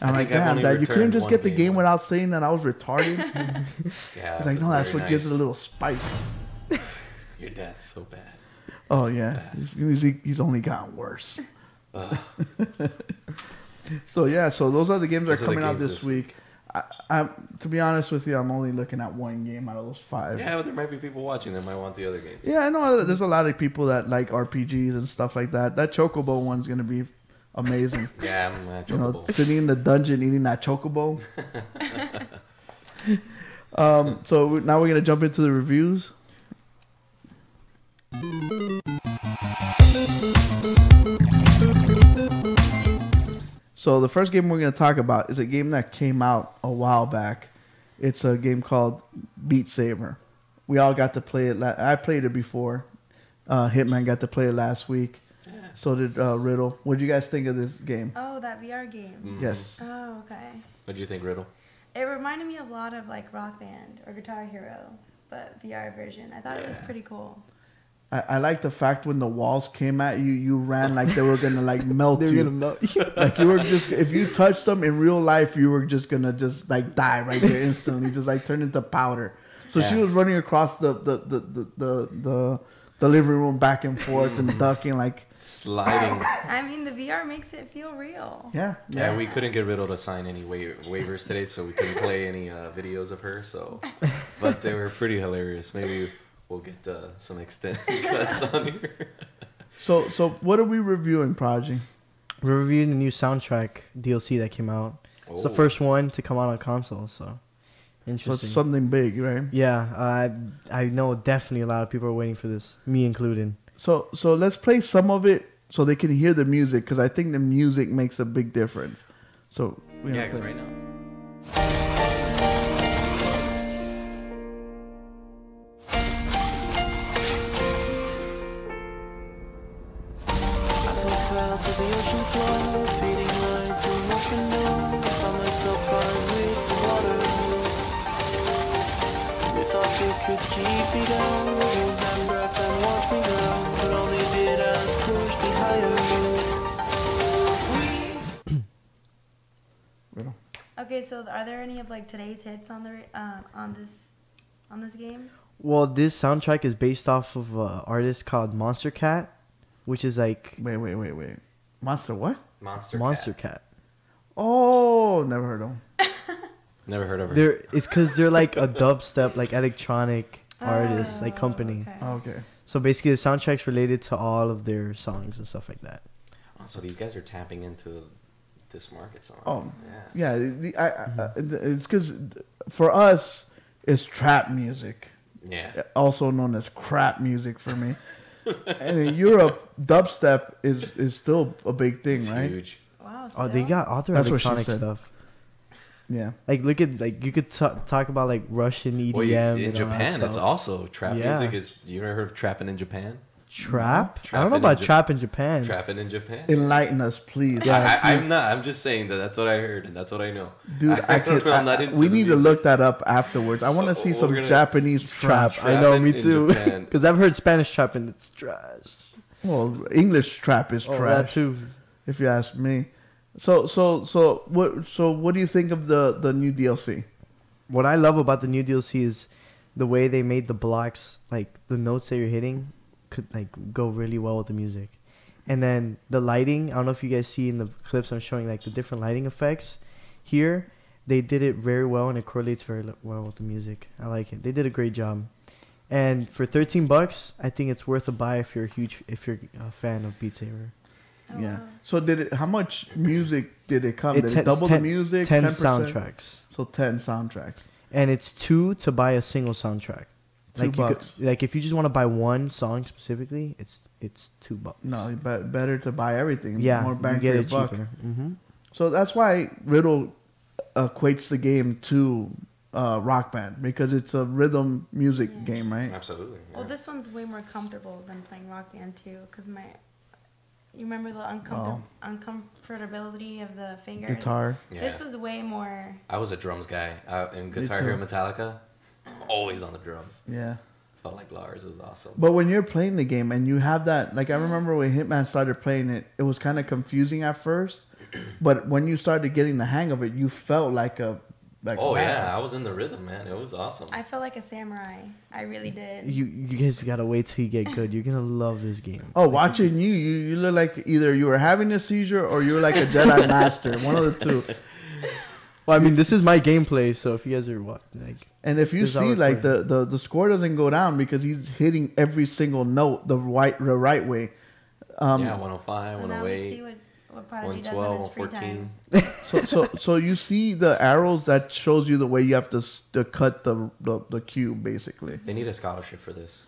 And I'm like, think I've damn, only Dad, you couldn't returned just one get the game game once. without saying that I was retarded? Yeah. He's like, no, that's very what gives it a nice. little spice. Your dad's so bad. Oh, yeah. He's only gotten worse. So, yeah. So, those are the games that are Those are the coming out games this this week. To be honest with you, I'm only looking at one game out of those 5. Yeah, but there might be people watching that might want the other games. Yeah, I know there's a lot of people that like RPGs and stuff like that. That Chocobo one's going to be amazing. Yeah, I'm at You know, Chocobo. sitting in the dungeon eating that Chocobo. So, now we're going to jump into the reviews. So the first game we're going to talk about is a game that came out a while back. It's a game called Beat Saber. we all got to play it. I played it before. Hitman got to play it last week. Yeah. So did Riddle. What do you guys think of this game? Oh, that VR game. Mhm. Yes. Oh, okay. What do you think, Riddle? It reminded me a lot of like Rock Band or Guitar Hero, but VR version. I thought it was pretty cool. I like the fact when the walls came at you, you ran like they were gonna like melt They're you. gonna melt you. Like you were just, if you touched them in real life, you were just gonna just like die right there instantly, just like turn into powder. So she Yeah. was running across the living room back and forth and ducking like. Sliding. I mean, the VR makes it feel real. Yeah. Yeah, we couldn't get Riddle to sign any waivers today, so we couldn't play any videos of her. So, but they were pretty hilarious. Maybe we'll get some extended cuts on here. So what are we reviewing, Prodigy? We're reviewing the new soundtrack DLC that came out. It's the Oh. first one to come out on console, so So interesting. it's something big, right? Yeah, I know definitely a lot of people are waiting for this, me included. So let's play some of it so they can hear the music, because I think the music makes a big difference. So we're gonna Yeah, because play. right now. As I fell to the ocean floor, feeding right through an open door, I saw myself running with the water. They thought they could keep me down, hold my breath and watch me drown, but all they did was push me higher. Okay, so are there any of like today's hits on the on this game? Well, this soundtrack is based off of an artist called Monster Cat, which is like Wait. Monster what? Monster Cat. Oh, never heard of them. Never heard of her. It's because they're like a dubstep, like electronic artist, like company. Okay. Okay. So basically, the soundtrack's related to all of their songs and stuff like that. Oh, so these guys are tapping into this market song. Oh, yeah. yeah. It's because for us, it's trap music, Yeah. also known as crap music for me. And in Europe, dubstep is still a big thing, It's right? huge. Wow. Oh, they still? got other That's what she electronic said. stuff. Yeah. Like look at like you could talk about like Russian EDM. Well, in and all that Japan, it's stuff. also trap Yeah. music. You ever heard of trapping in Japan? Trap. I Trap don't know in about Jap- trap in Japan. Trapping in Japan? Enlighten us, please. Yeah. I'm not. I'm just saying that's what I heard and that's what I know. Dude, I don't can. know, I'm not into We the need to music. look that up afterwards. I want to see We're some gonna- Japanese trap. I know, me in too. Japan. Because I've heard Spanish trap and it's trash. Well, English trap is Oh, that trash, too. if you ask me. So what do you think of the new DLC? What I love about the new DLC is the way they made the blocks, like the notes that you're hitting, could like go really well with the music. And then the lighting, I don't know if you guys see in the clips I'm showing, like the different lighting effects. Here, they did it very well and it correlates very well with the music. I like it. They did a great job. And for $13, I think it's worth a buy if you're a fan of Beat Saber. Oh, Yeah. wow. So how much music did it come? It's Did it double the 10 music? 10 10%? soundtracks. So 10 soundtracks. And it's $2 to buy a single soundtrack. $2. You could, like if you just want to buy one song specifically, it's $2. No, better to buy everything. Yeah, More bang you for get your it buck. cheaper. Mm-hmm. So that's why Riddle equates the game to Rock Band, because it's a rhythm music Yeah. game, right? Absolutely. Well, yeah. this one's way more comfortable than playing Rock Band 2, because you remember the uncomfortability of the fingers? Guitar. Yeah. This was way more. I was a drums guy. In Guitar too. Hero Metallica, always on the drums. Yeah. Felt like Lars. It was awesome. But when you're playing the game and you have that, like I remember when Hitman started playing it, it was kind of confusing at first. But when you started getting the hang of it, you felt like a Oh yeah, I badass. was in the rhythm, man. It was awesome. I felt like a samurai. I really did. You guys gotta wait till you get good. You're gonna love this game. Oh, watching you look like either you were having a seizure or you were like a Jedi Master. One of the two. Well, I mean, this is my gameplay, so if you guys are like, And if you This is see, our like recording. the score doesn't go down because he's hitting every single note the right way. Yeah, 105, So now we see 108, what Prodigy does in 112, his free 114. time. So you see the arrows that shows you the way you have to cut the cube basically. They need a scholarship for this.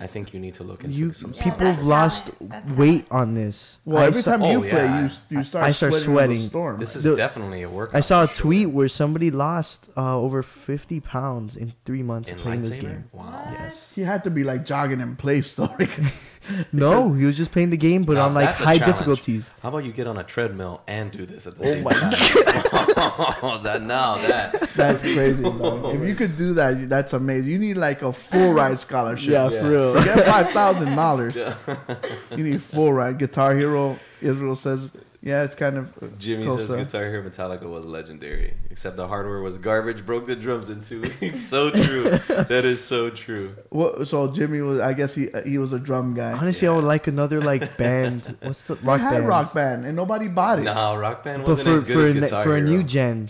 I think you need to look into You some Yeah, people that's have lost talent. That's weight on this. Well, I every saw- time you oh, play, yeah. you start I start sweating. sweating. In the storm. This is The- definitely a workout. I saw a for sure. tweet where somebody lost over 50 pounds in 3 months in of playing this Lightsaber? game. Wow. Yes. He had to be like jogging in place, so No, he was just playing the game, but Now, on like that's a high challenge. difficulties. How about you get on a treadmill and do this at the same time? that. that's crazy. Though. If you could do that, that's amazing. You need like a full ride scholarship. Yeah, Yeah. for real. Forget $5,000. You need full ride. Guitar Hero Israel says, yeah, it's kind of Jimmy close says to- Guitar Hero Metallica was legendary, except the hardware was garbage. Broke the drums in 2 weeks. So true. That is so true. Well, so Jimmy was, I guess he was a drum guy. Honestly, I would like another like band. What's the rock They had band? Rock Band, and nobody bought it. No, Rock Band But wasn't as good as Guitar for a Hero. new gen,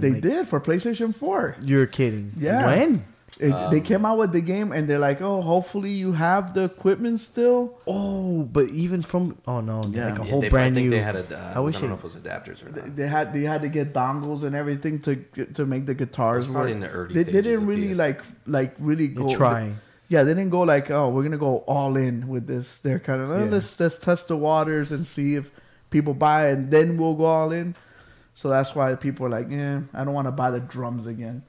They like, did for PlayStation 4. You're kidding. Yeah. When? They came out with the game, and they're like, "Oh, hopefully you have the equipment still." Oh, but even from Yeah. like a Yeah, whole I brand think new. they had I I wish don't know it- if it was adapters or not. They had to get dongles and everything to make the guitars It was probably work. in the early They stages didn't of really PS. like really They go. try. Yeah, they didn't go like, "Oh, we're gonna go all in with this." They're kind of Yeah. let's test the waters and see if people buy, it, and then we'll go all in. So that's why people are like, "Yeah, I don't want to buy the drums again,"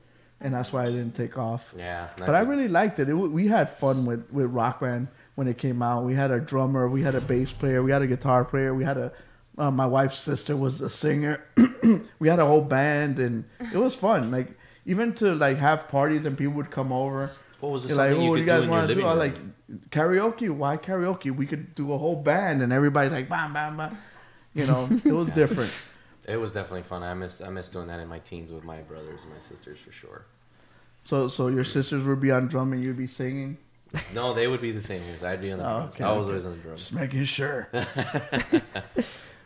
and that's why it didn't take off. Yeah, not But I good. really liked it. We had fun with Rock Band when it came out. We had a drummer, we had a bass player, we had a guitar player, we had my wife's sister was the singer. We had a whole band, and it was fun. Like even to like have parties and people would come over. What was it? You're like, Something "Oh, you what do could you guys do in your want to do?" living I room? like karaoke. Why karaoke? We could do a whole band, and everybody's like, "Bam, bam, bam." You know, it was different. It was definitely fun. I miss doing that in my teens with my brothers and my sisters for sure. So your sisters would be on drum and you'd be singing. No, they would be the same. I'd be on the Oh, drums. okay, I was okay. always on the drums. Just making sure.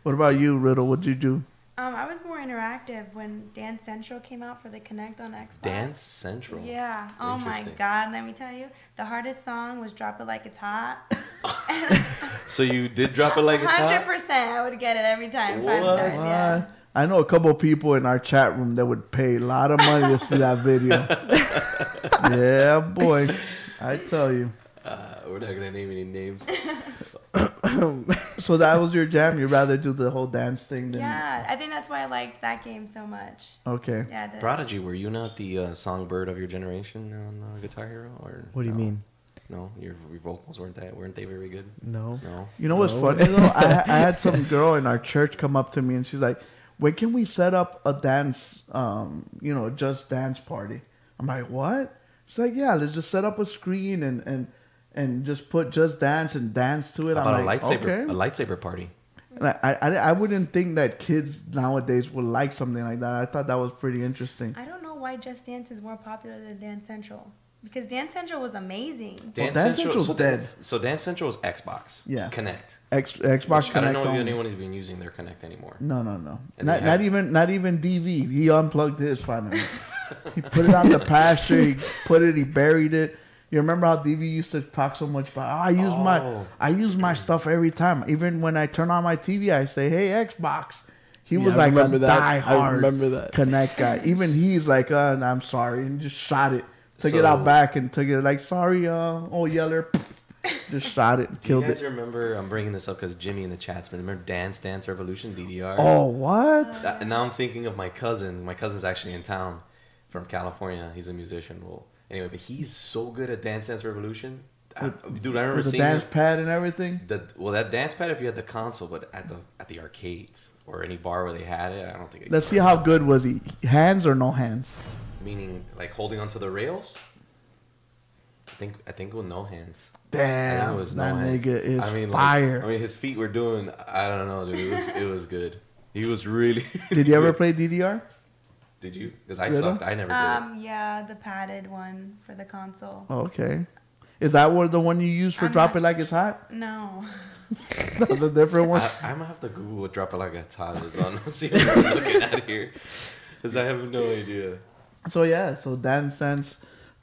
What about you, Riddle? What'd you do? I was more interactive when Dance Central came out for the Connect on Xbox. Dance Central. Yeah. Oh my Interesting. God. Let me tell you, the hardest song was "Drop It Like It's Hot." So you did drop it like it's hot? 100%. I would get it every time. 5 What? stars. Yeah. I know a couple of people in our chat room that would pay a lot of money to see that video. Yeah, boy. I tell you. We're not gonna name any names. So that was your jam? You'd rather do the whole dance thing than... Yeah, I think that's why I liked that game so much. Okay. Yeah. Prodigy, were you not the songbird of your generation on Guitar Hero? Or What do you no? mean? No, your vocals weren't they very good? No. No. You know what's No. funny, though? I had some girl in our church come up to me, and she's like, when can we set up a dance, just dance party? I'm like, what? She's like, yeah, let's just set up a screen and just put Just Dance and dance to it. How I'm about like, a okay. lightsaber party? And I wouldn't think that kids nowadays would like something like that. I thought that was pretty interesting. I don't know why Just Dance is more popular than Dance Central. Because Dance Central was amazing. Dance Central's dead. So Dance Central is Xbox. Yeah. Connect. Xbox I Connect don't know if only. anyone is even using their Connect anymore. No. And Not, they not have- not even DV. He unplugged his finally. He put it out the pasture. He buried it. You remember how DV used to talk so much about? I use my stuff every time. Even when I turn on my TV, I say, "Hey, Xbox." He was like a diehard Connect guy. Even he's like, "I'm sorry," and just shot it. Took it out back and took it like, "Sorry, old Yeller." Just shot it, and Do you killed guys it. remember? I'm bringing this up because Jimmy in the chat's been. Remember Dance Revolution DDR? Oh, what? And now I'm thinking of my cousin. My cousin's actually in town from California. He's a musician. Well, anyway, but he's so good at Dance Revolution. Dude, I remember With the seeing dance him- pad and everything. that dance pad if you had the console, but at the arcades or any bar where they had it, I don't think. Let's see how good was he. Hands or no hands? Meaning like holding onto the rails. I think with no hands. I think Damn, it was that no hands. nigga is like, fire. his feet were doing. I don't know, dude. It was good. He was really. Did you ever good. play DDR? Did you? Because I Really? sucked. I never did. Yeah, the padded one for the console. Oh, okay. Is that the one you use for I'm Drop not- It Like It's Hot? No. That's a different one. I'm gonna have to Google what Drop It Like It's Hot is on. See what I'm looking at here, because I have no idea. So yeah, so Dance Dance,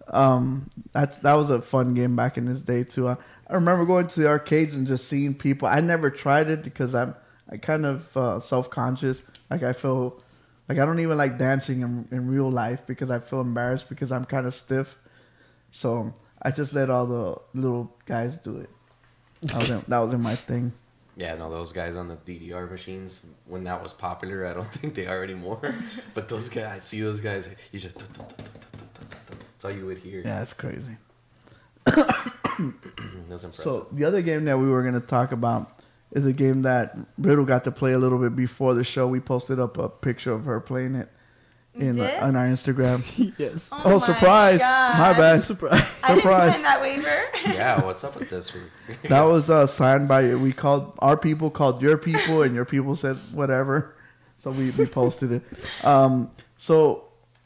that was a fun game back in this day too. I remember going to the arcades and just seeing people. I never tried it because I kind of self-conscious. Like I feel like I don't even like dancing in real life because I feel embarrassed because I'm kind of stiff. So I just let all the little guys do it. That was my thing. Yeah, no, those guys on the DDR machines, when that was popular, I don't think they are anymore. But those guys, I see those guys, you just... That's all you would hear. Yeah, it's crazy. That's impressive. So the other game that we were going to talk about is a game that Riddle got to play a little bit before the show. We posted up a picture of her playing it on our Instagram. Yes. Oh, surprise! God. My bad. Surprise. I didn't Surprise! sign that waiver. Yeah, what's up with this? That was signed by our people called your people, and your people said whatever. So we posted it. So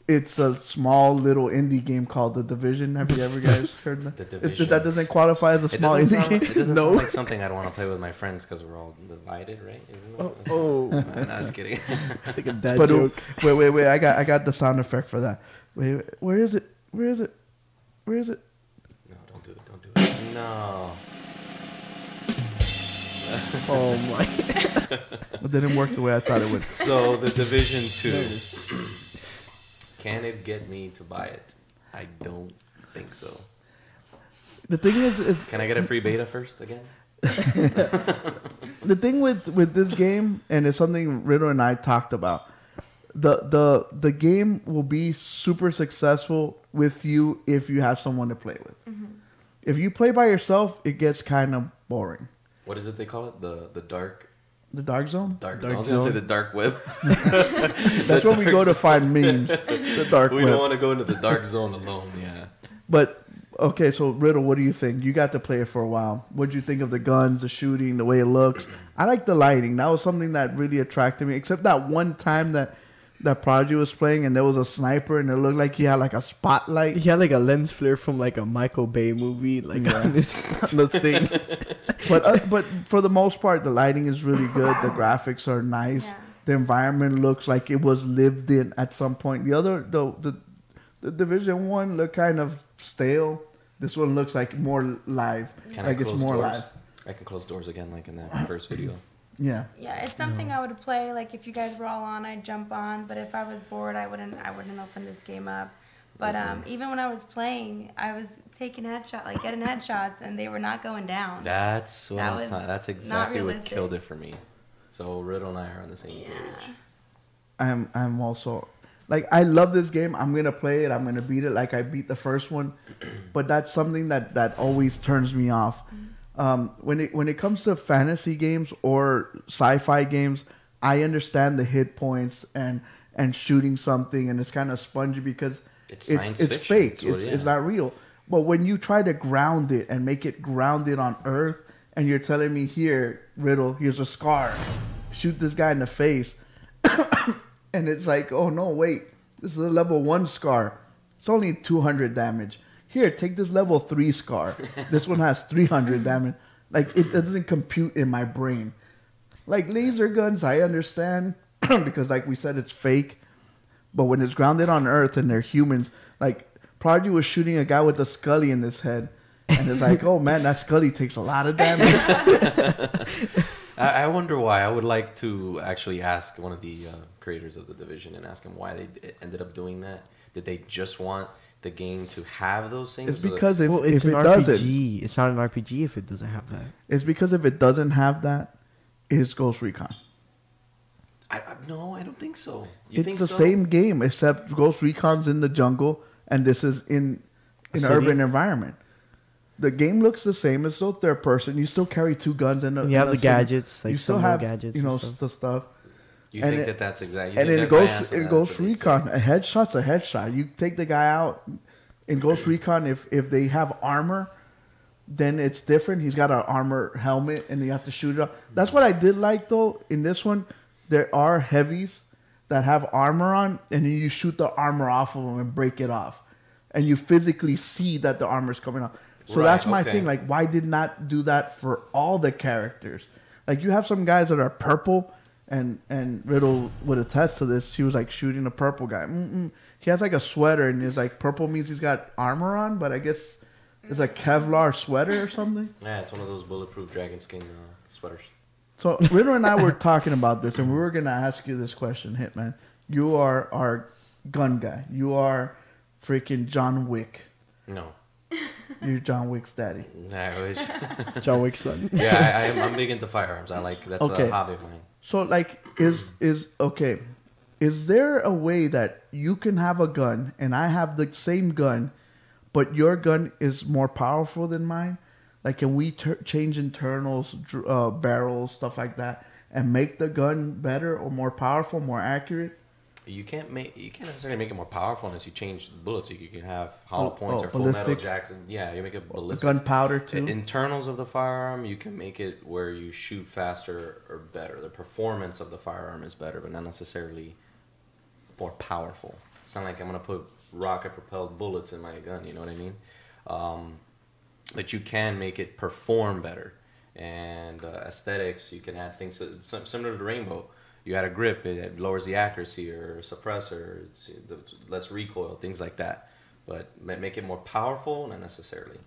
it's a small little indie game called The Division. Have you ever guys heard that? The Division. That doesn't qualify as a small indie game. It doesn't No. sound like something I'd want to play with my friends because we're all divided, right? Isn't it? Oh. I'm not just kidding. It's like a dad But joke. wait! I got the sound effect for that. Wait, where is it? Where is it? Where is it? No, don't do it. Don't do it. No. Oh my. It didn't work the way I thought it would. So the Division 2. Can it get me to buy it? I don't think so. The thing is, Can I get a free beta first again? the thing with this game, and it's something Riddle and I talked about. The game will be super successful with you if you have someone to play with. If you play by yourself, it gets kind of boring. What is it they call it? The dark Zone. zone. I was gonna say the dark web. That's where we go to find memes. The dark We web. don't want to go into the dark zone alone. Yeah. But okay, so Riddle, what do you think? You got to play it for a while. What do you think of the guns, the shooting, the way it looks? I like the lighting. That was something that really attracted me. Except that one time that Prodigy was playing and there was a sniper and it looked like he had like a spotlight. He had like a lens flare from like a Michael Bay movie, like on his on the thing. But for the most part, the lighting is really good. The graphics are nice. Yeah. The environment looks like it was lived in at some point. The Division 1 looked kind of stale. This one looks like more live. Can like I it's close more doors? live. I can close doors again, like in that first video. Yeah. Yeah, it's something I would play. Like if you guys were all on, I'd jump on. But if I was bored, I wouldn't open this game up. But even when I was playing, I was taking getting headshots, and they were not going down. That's what That I'm was talking. That's not exactly what realistic. killed it for me. So Riddle and I are on the same Yeah. page. I'm also like I love this game. I'm gonna play it. I'm gonna beat it like I beat the first one. But that's something that always turns me off. When it comes to fantasy games or sci-fi games, I understand the hit points and shooting something, and it's kind of spongy because It's science it's fiction. fake. It's what- It's not real. But when you try to ground it and make it grounded on Earth, and you're telling me here, Riddle, here's a scar, shoot this guy in the face, and it's like, oh no, wait, this is a level 1 scar. It's only 200 damage. Here, take this level 3 scar. This one has 300 damage. Like, it doesn't compute in my brain. Like, laser guns, I understand. Because, like we said, it's fake. But when it's grounded on Earth and they're humans, like, Prodigy was shooting a guy with a Scully in his head. And it's like, oh, man, that Scully takes a lot of damage. I wonder why. I would like to actually ask one of the creators of the Division and ask them why they ended up doing that. Did they just want the game to have those things? It's so that- because if It's it an doesn't, RPG. It's not an RPG if it doesn't have that. it's because if it doesn't have that, it's Ghost Recon. No, I don't think so. You It's think the so? same game, except Ghost Recon's in the jungle, and this is in an city? urban environment. The game looks the same. It's still third person. You still carry 2 guns and You have the gadgets, like you still some more have gadgets you know and stuff. the stuff. You and think it- that's exactly? And in Ghost Recon, a headshot's a headshot. You take the guy out. In Ghost Recon, if they have armor, then it's different. He's got an armor helmet, and you have to shoot it up. That's what I did like, though. In this one, there are heavies that have armor on, and then you shoot the armor off of them and break it off. And you physically see that the armor's coming off. So Right, that's my okay. thing. Like, why did not do that for all the characters? Like, you have some guys that are purple, and Riddle would attest to this. She was, like, shooting a purple guy. He has, like, a sweater, and it's like, purple means he's got armor on, but I guess it's a Kevlar sweater or something. Yeah, it's one of those bulletproof dragon skin sweaters. So Riddle and I were talking about this, and we were gonna ask you this question, Hitman. You are our gun guy. You are freaking John Wick. No. You're John Wick's daddy. I wish. John Wick's son. Yeah, I'm big into firearms. That's Okay. a hobby of mine. So like is there a way that you can have a gun and I have the same gun, but your gun is more powerful than mine? Like, can we change internals, barrels, stuff like that, and make the gun better or more powerful, more accurate? You can't necessarily make it more powerful unless you change the bullets. You can have hollow points or full ballistic. metal jacks. Yeah, you make it ballistic. Gunpowder too. Internals of the firearm, you can make it where you shoot faster or better. The performance of the firearm is better, but not necessarily more powerful. It's not like I'm gonna put rocket-propelled bullets in my gun. You know what I mean? But you can make it perform better. And aesthetics, you can add things similar to the Rainbow. You add a grip, it lowers the accuracy, or a suppressor, it's less recoil, things like that. But make it more powerful, not necessarily.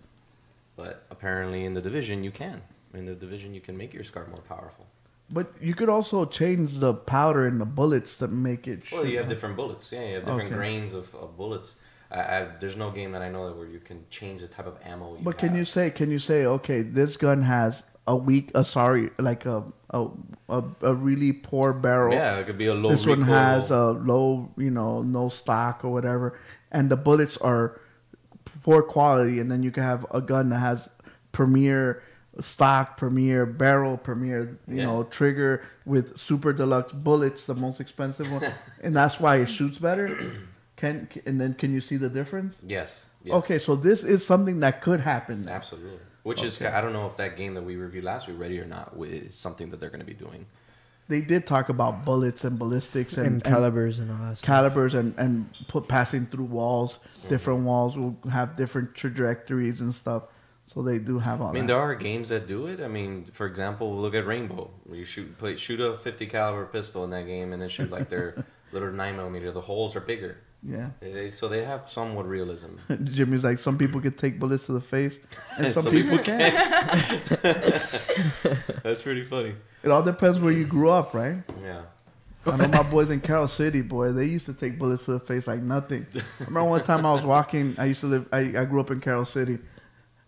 But apparently in the Division, you can. In the Division, you can make your SCAR more powerful. But you could also change the powder and the bullets to make it shoot. Well, you have different bullets. Yeah, you have different Okay. grains of bullets. There's no game that I know where you can change the type of ammo you But have. can you say, okay, this gun has a really poor barrel. Yeah, it could be a low This recoil. one has a low, no stock or whatever, and the bullets are poor quality. And then you can have a gun that has premier stock, premier barrel, premier, trigger with super deluxe bullets, the most expensive one, and that's why it shoots better. Can you see the difference? Yes. Okay, so this is something that could happen. Absolutely. Which is, I don't know if that game that we reviewed last week, Ready or Not, is something that they're going to be doing. They did talk about bullets and ballistics and calibers and all that stuff. Calibers and passing through walls. Different walls will have different trajectories and stuff. So they do have all that. I mean, there are games that do it. I mean, for example, look at Rainbow. Where you shoot a 50 caliber pistol in that game and then shoot like their little 9mm. The holes are bigger. Yeah. So they have somewhat realism. Jimmy's like, some people can take bullets to the face, and some people can't. That's pretty funny. It all depends where you grew up, right? Yeah. I know my boys in Carroll City, boy, they used to take bullets to the face like nothing. I remember one time I was walking, I grew up in Carroll City,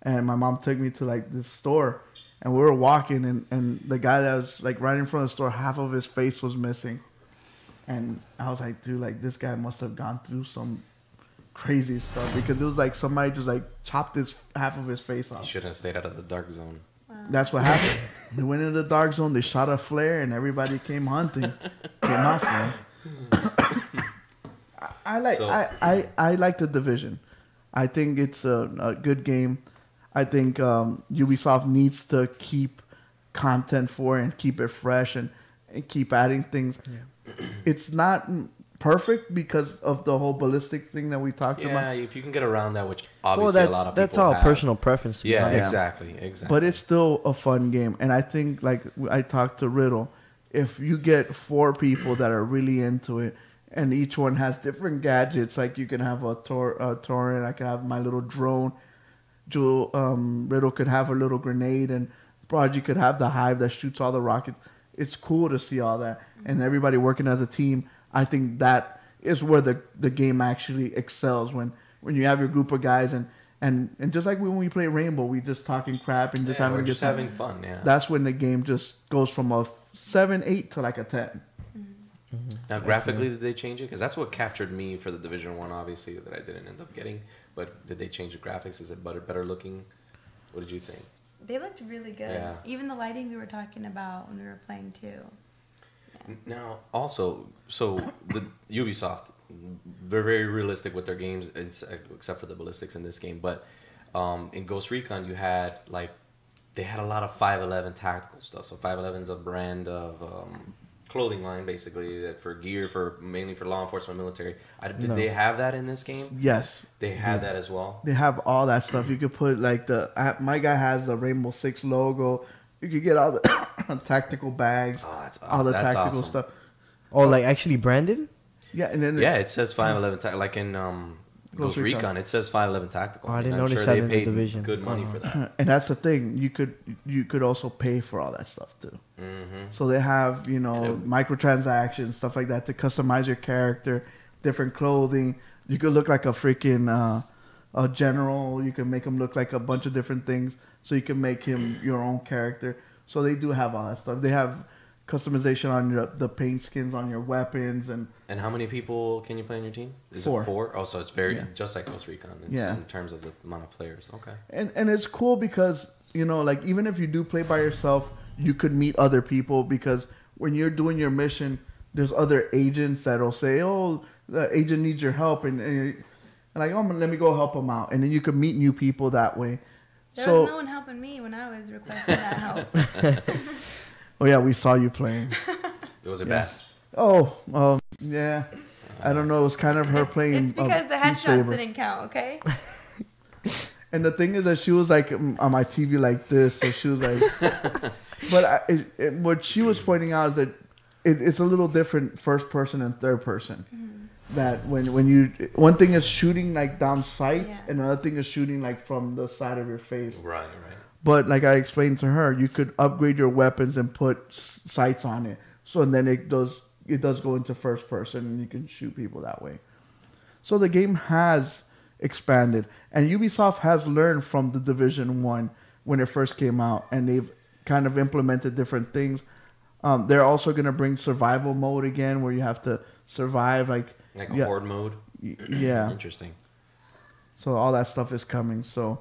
and my mom took me to like this store, and we were walking, and the guy that was like right in front of the store, half of his face was missing. And I was like, dude, like this guy must have gone through some crazy stuff, because it was like somebody just like chopped half of his face off. You shouldn't have stayed out of the dark zone. That's what happened. They went into the dark zone, they shot a flare, and everybody came hunting. Came out for him. I like the Division. I think it's a good game. I think Ubisoft needs to keep content for it and keep it fresh and keep adding things. Yeah. It's not perfect because of the whole ballistic thing that we talked about. Yeah, if you can get around that, which obviously a lot of people that's all have. personal preference. Yeah, Yeah. exactly. But it's still a fun game, and I think, like I talked to Riddle, if you get 4 people that are really into it, and each one has different gadgets, like you can have a torrent, I can have my little drone, Riddle could have a little grenade, and Prodigy could have the hive that shoots all the rockets. It's cool to see all that, and everybody working as a team. I think that is where the game actually excels, when you have your group of guys and just like when we play Rainbow, we just talking crap and just having fun. Yeah, that's when the game just goes from a 7, 8 to like a 10. Now, graphically, did they change it? Because that's what captured me for the Division 1, obviously, that I didn't end up getting. But did they change the graphics? Is it better looking? What did you think? They looked really good. Yeah. Even the lighting we were talking about when we were playing too. Yeah. Now, also, so the Ubisoft, they're very realistic with their games, except for the ballistics in this game. But in Ghost Recon, they had a lot of 511 tactical stuff. So 511 is a brand of clothing line, basically, that for gear, mainly for law enforcement, military. Did they have that in this game? Yes, they had that as well. They have all that stuff. You could put like my guy has the Rainbow Six logo. You could get all the tactical bags, all the tactical awesome stuff. Oh, like actually branded? Yeah, and then it says 511 like in Ghost Recon. It says 511 tactical. Oh, I didn't I'm notice sure that they in the paid Division. good money for that. And that's the thing. You could also pay for all that stuff too. Mm-hmm. So they have microtransactions, stuff like that, to customize your character, different clothing. You could look like a freaking a general. You can make him look like a bunch of different things. So you can make him your own character. So they do have all that stuff. They have customization on the paint skins on your weapons and how many people can you play on your team? Is 4. it 4? Oh, so it's very just like Ghost Recon. It's in terms of the amount of players. Okay. And it's cool because, you know, like even if you do play by yourself, you could meet other people because when you're doing your mission, there's other agents that'll say, "Oh, the agent needs your help," and you're like, "Oh, let me go help him out," and then you could meet new people that way. There was no one helping me when I was requesting that help. Oh yeah, we saw you playing. Was it bad? Oh, yeah. I don't know. It was kind of her playing. It's because the headshots Saber. didn't count, okay? And the thing is that she was like on my TV like this, so she was like. But what she was pointing out is that it's a little different first person and third person. Mm-hmm. That when you one thing is shooting like down sights, and another thing is shooting like from the side of your face. Right. But like I explained to her, you could upgrade your weapons and put sights on it. So and then it does go into first person, and you can shoot people that way. So the game has expanded, and Ubisoft has learned from the Division 1 when it first came out, and they've kind of implemented different things. They're also going to bring survival mode again, where you have to survive like a horde mode. Yeah. Interesting. So all that stuff is coming. So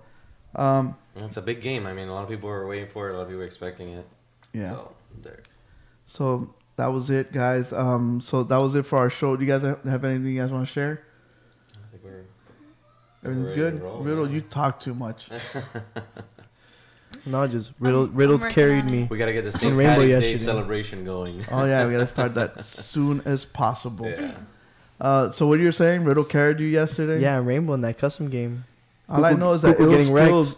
it's a big game. I mean, a lot of people are waiting for it. A lot of people are expecting it. Yeah. So that was it, guys. So that was it for our show. Do you guys have anything you guys want to share? I think everything's good. Riddle, you talk too much. No, just Riddle carried me. We gotta get the St. Rainbow Patty's Day yesterday. celebration going. Oh yeah, we gotta start that as soon as possible. Yeah. So what you're saying? Riddle carried you yesterday? Yeah, Rainbow in that custom game. All I know is that Google getting skills.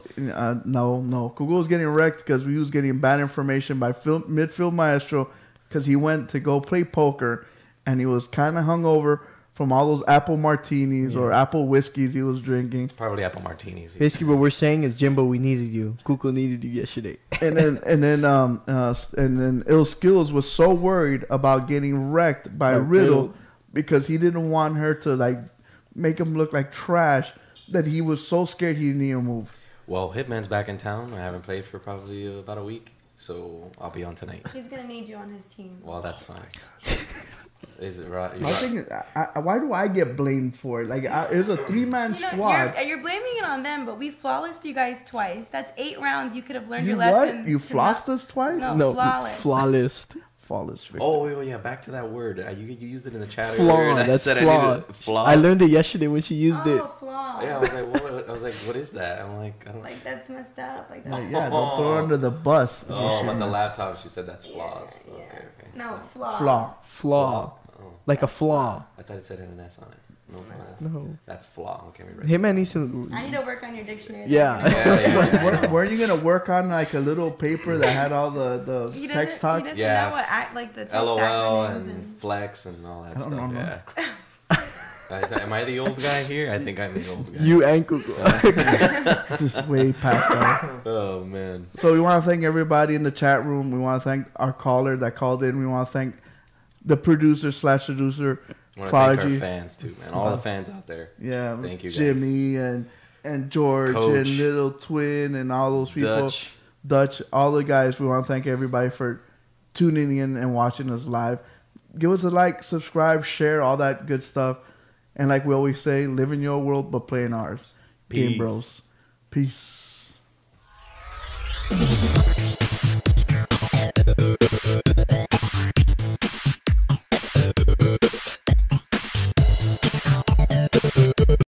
No, Google was getting wrecked because we was getting bad information by midfield maestro because he went to go play poker and he was kind of hungover from all those apple martinis or apple whiskeys he was drinking. Probably apple martinis. Basically, what we're saying is, Jimbo, we needed you. Cuckoo needed you yesterday. And then Ill Skills was so worried about getting wrecked by Riddle because he didn't want her to like make him look like trash that he was so scared he didn't even move. Well, Hitman's back in town. I haven't played for probably about a week, so I'll be on tonight. He's gonna need you on his team. Well, that's fine. Is it right? My thing is, why do I get blamed for it? Like, it was a 3-man squad. You're blaming it on them, but we flawlessed you guys twice. That's 8 rounds. You could have learned your What? lesson. You flossed us twice? No, flawless. Flawless. Flawless. Oh, yeah, back to that word. You used it in the chat Flaw. earlier. And I That's said flaw. I learned it yesterday when she used it. Flaw. Yeah, I was like, what is that? I'm like, I don't Like, that's messed up. Like, that. Yeah, don't throw her under the bus. Oh, but the laptop, she said that's flaws. Yeah. Okay. No, flaw. Flaw. Oh. Like a flaw. I thought it said an S on it. No. That's flaw. Okay, we read Hitman needs to... I need to work on your dictionary. Yeah. Weren't you gonna work on like a little paper that had all the text talk? He doesn't know what the text LOL acronyms and flex and all that I stuff. don't know. Yeah. Am I the old guy here? I think I'm the old guy. You and Cuckoo. This is way past that. Oh man. So we want to thank everybody in the chat room. We want to thank our caller that called in. We want to thank the producer/seducer. I want to thank our fans too, man. All the fans out there. Yeah, thank you, guys. Jimmy and George Coach. and Little Twin and all those people. Dutch, all the guys. We want to thank everybody for tuning in and watching us live. Give us a like, subscribe, share, all that good stuff. And like we always say, live in your world but play in ours. Peace. GameBros. Peace.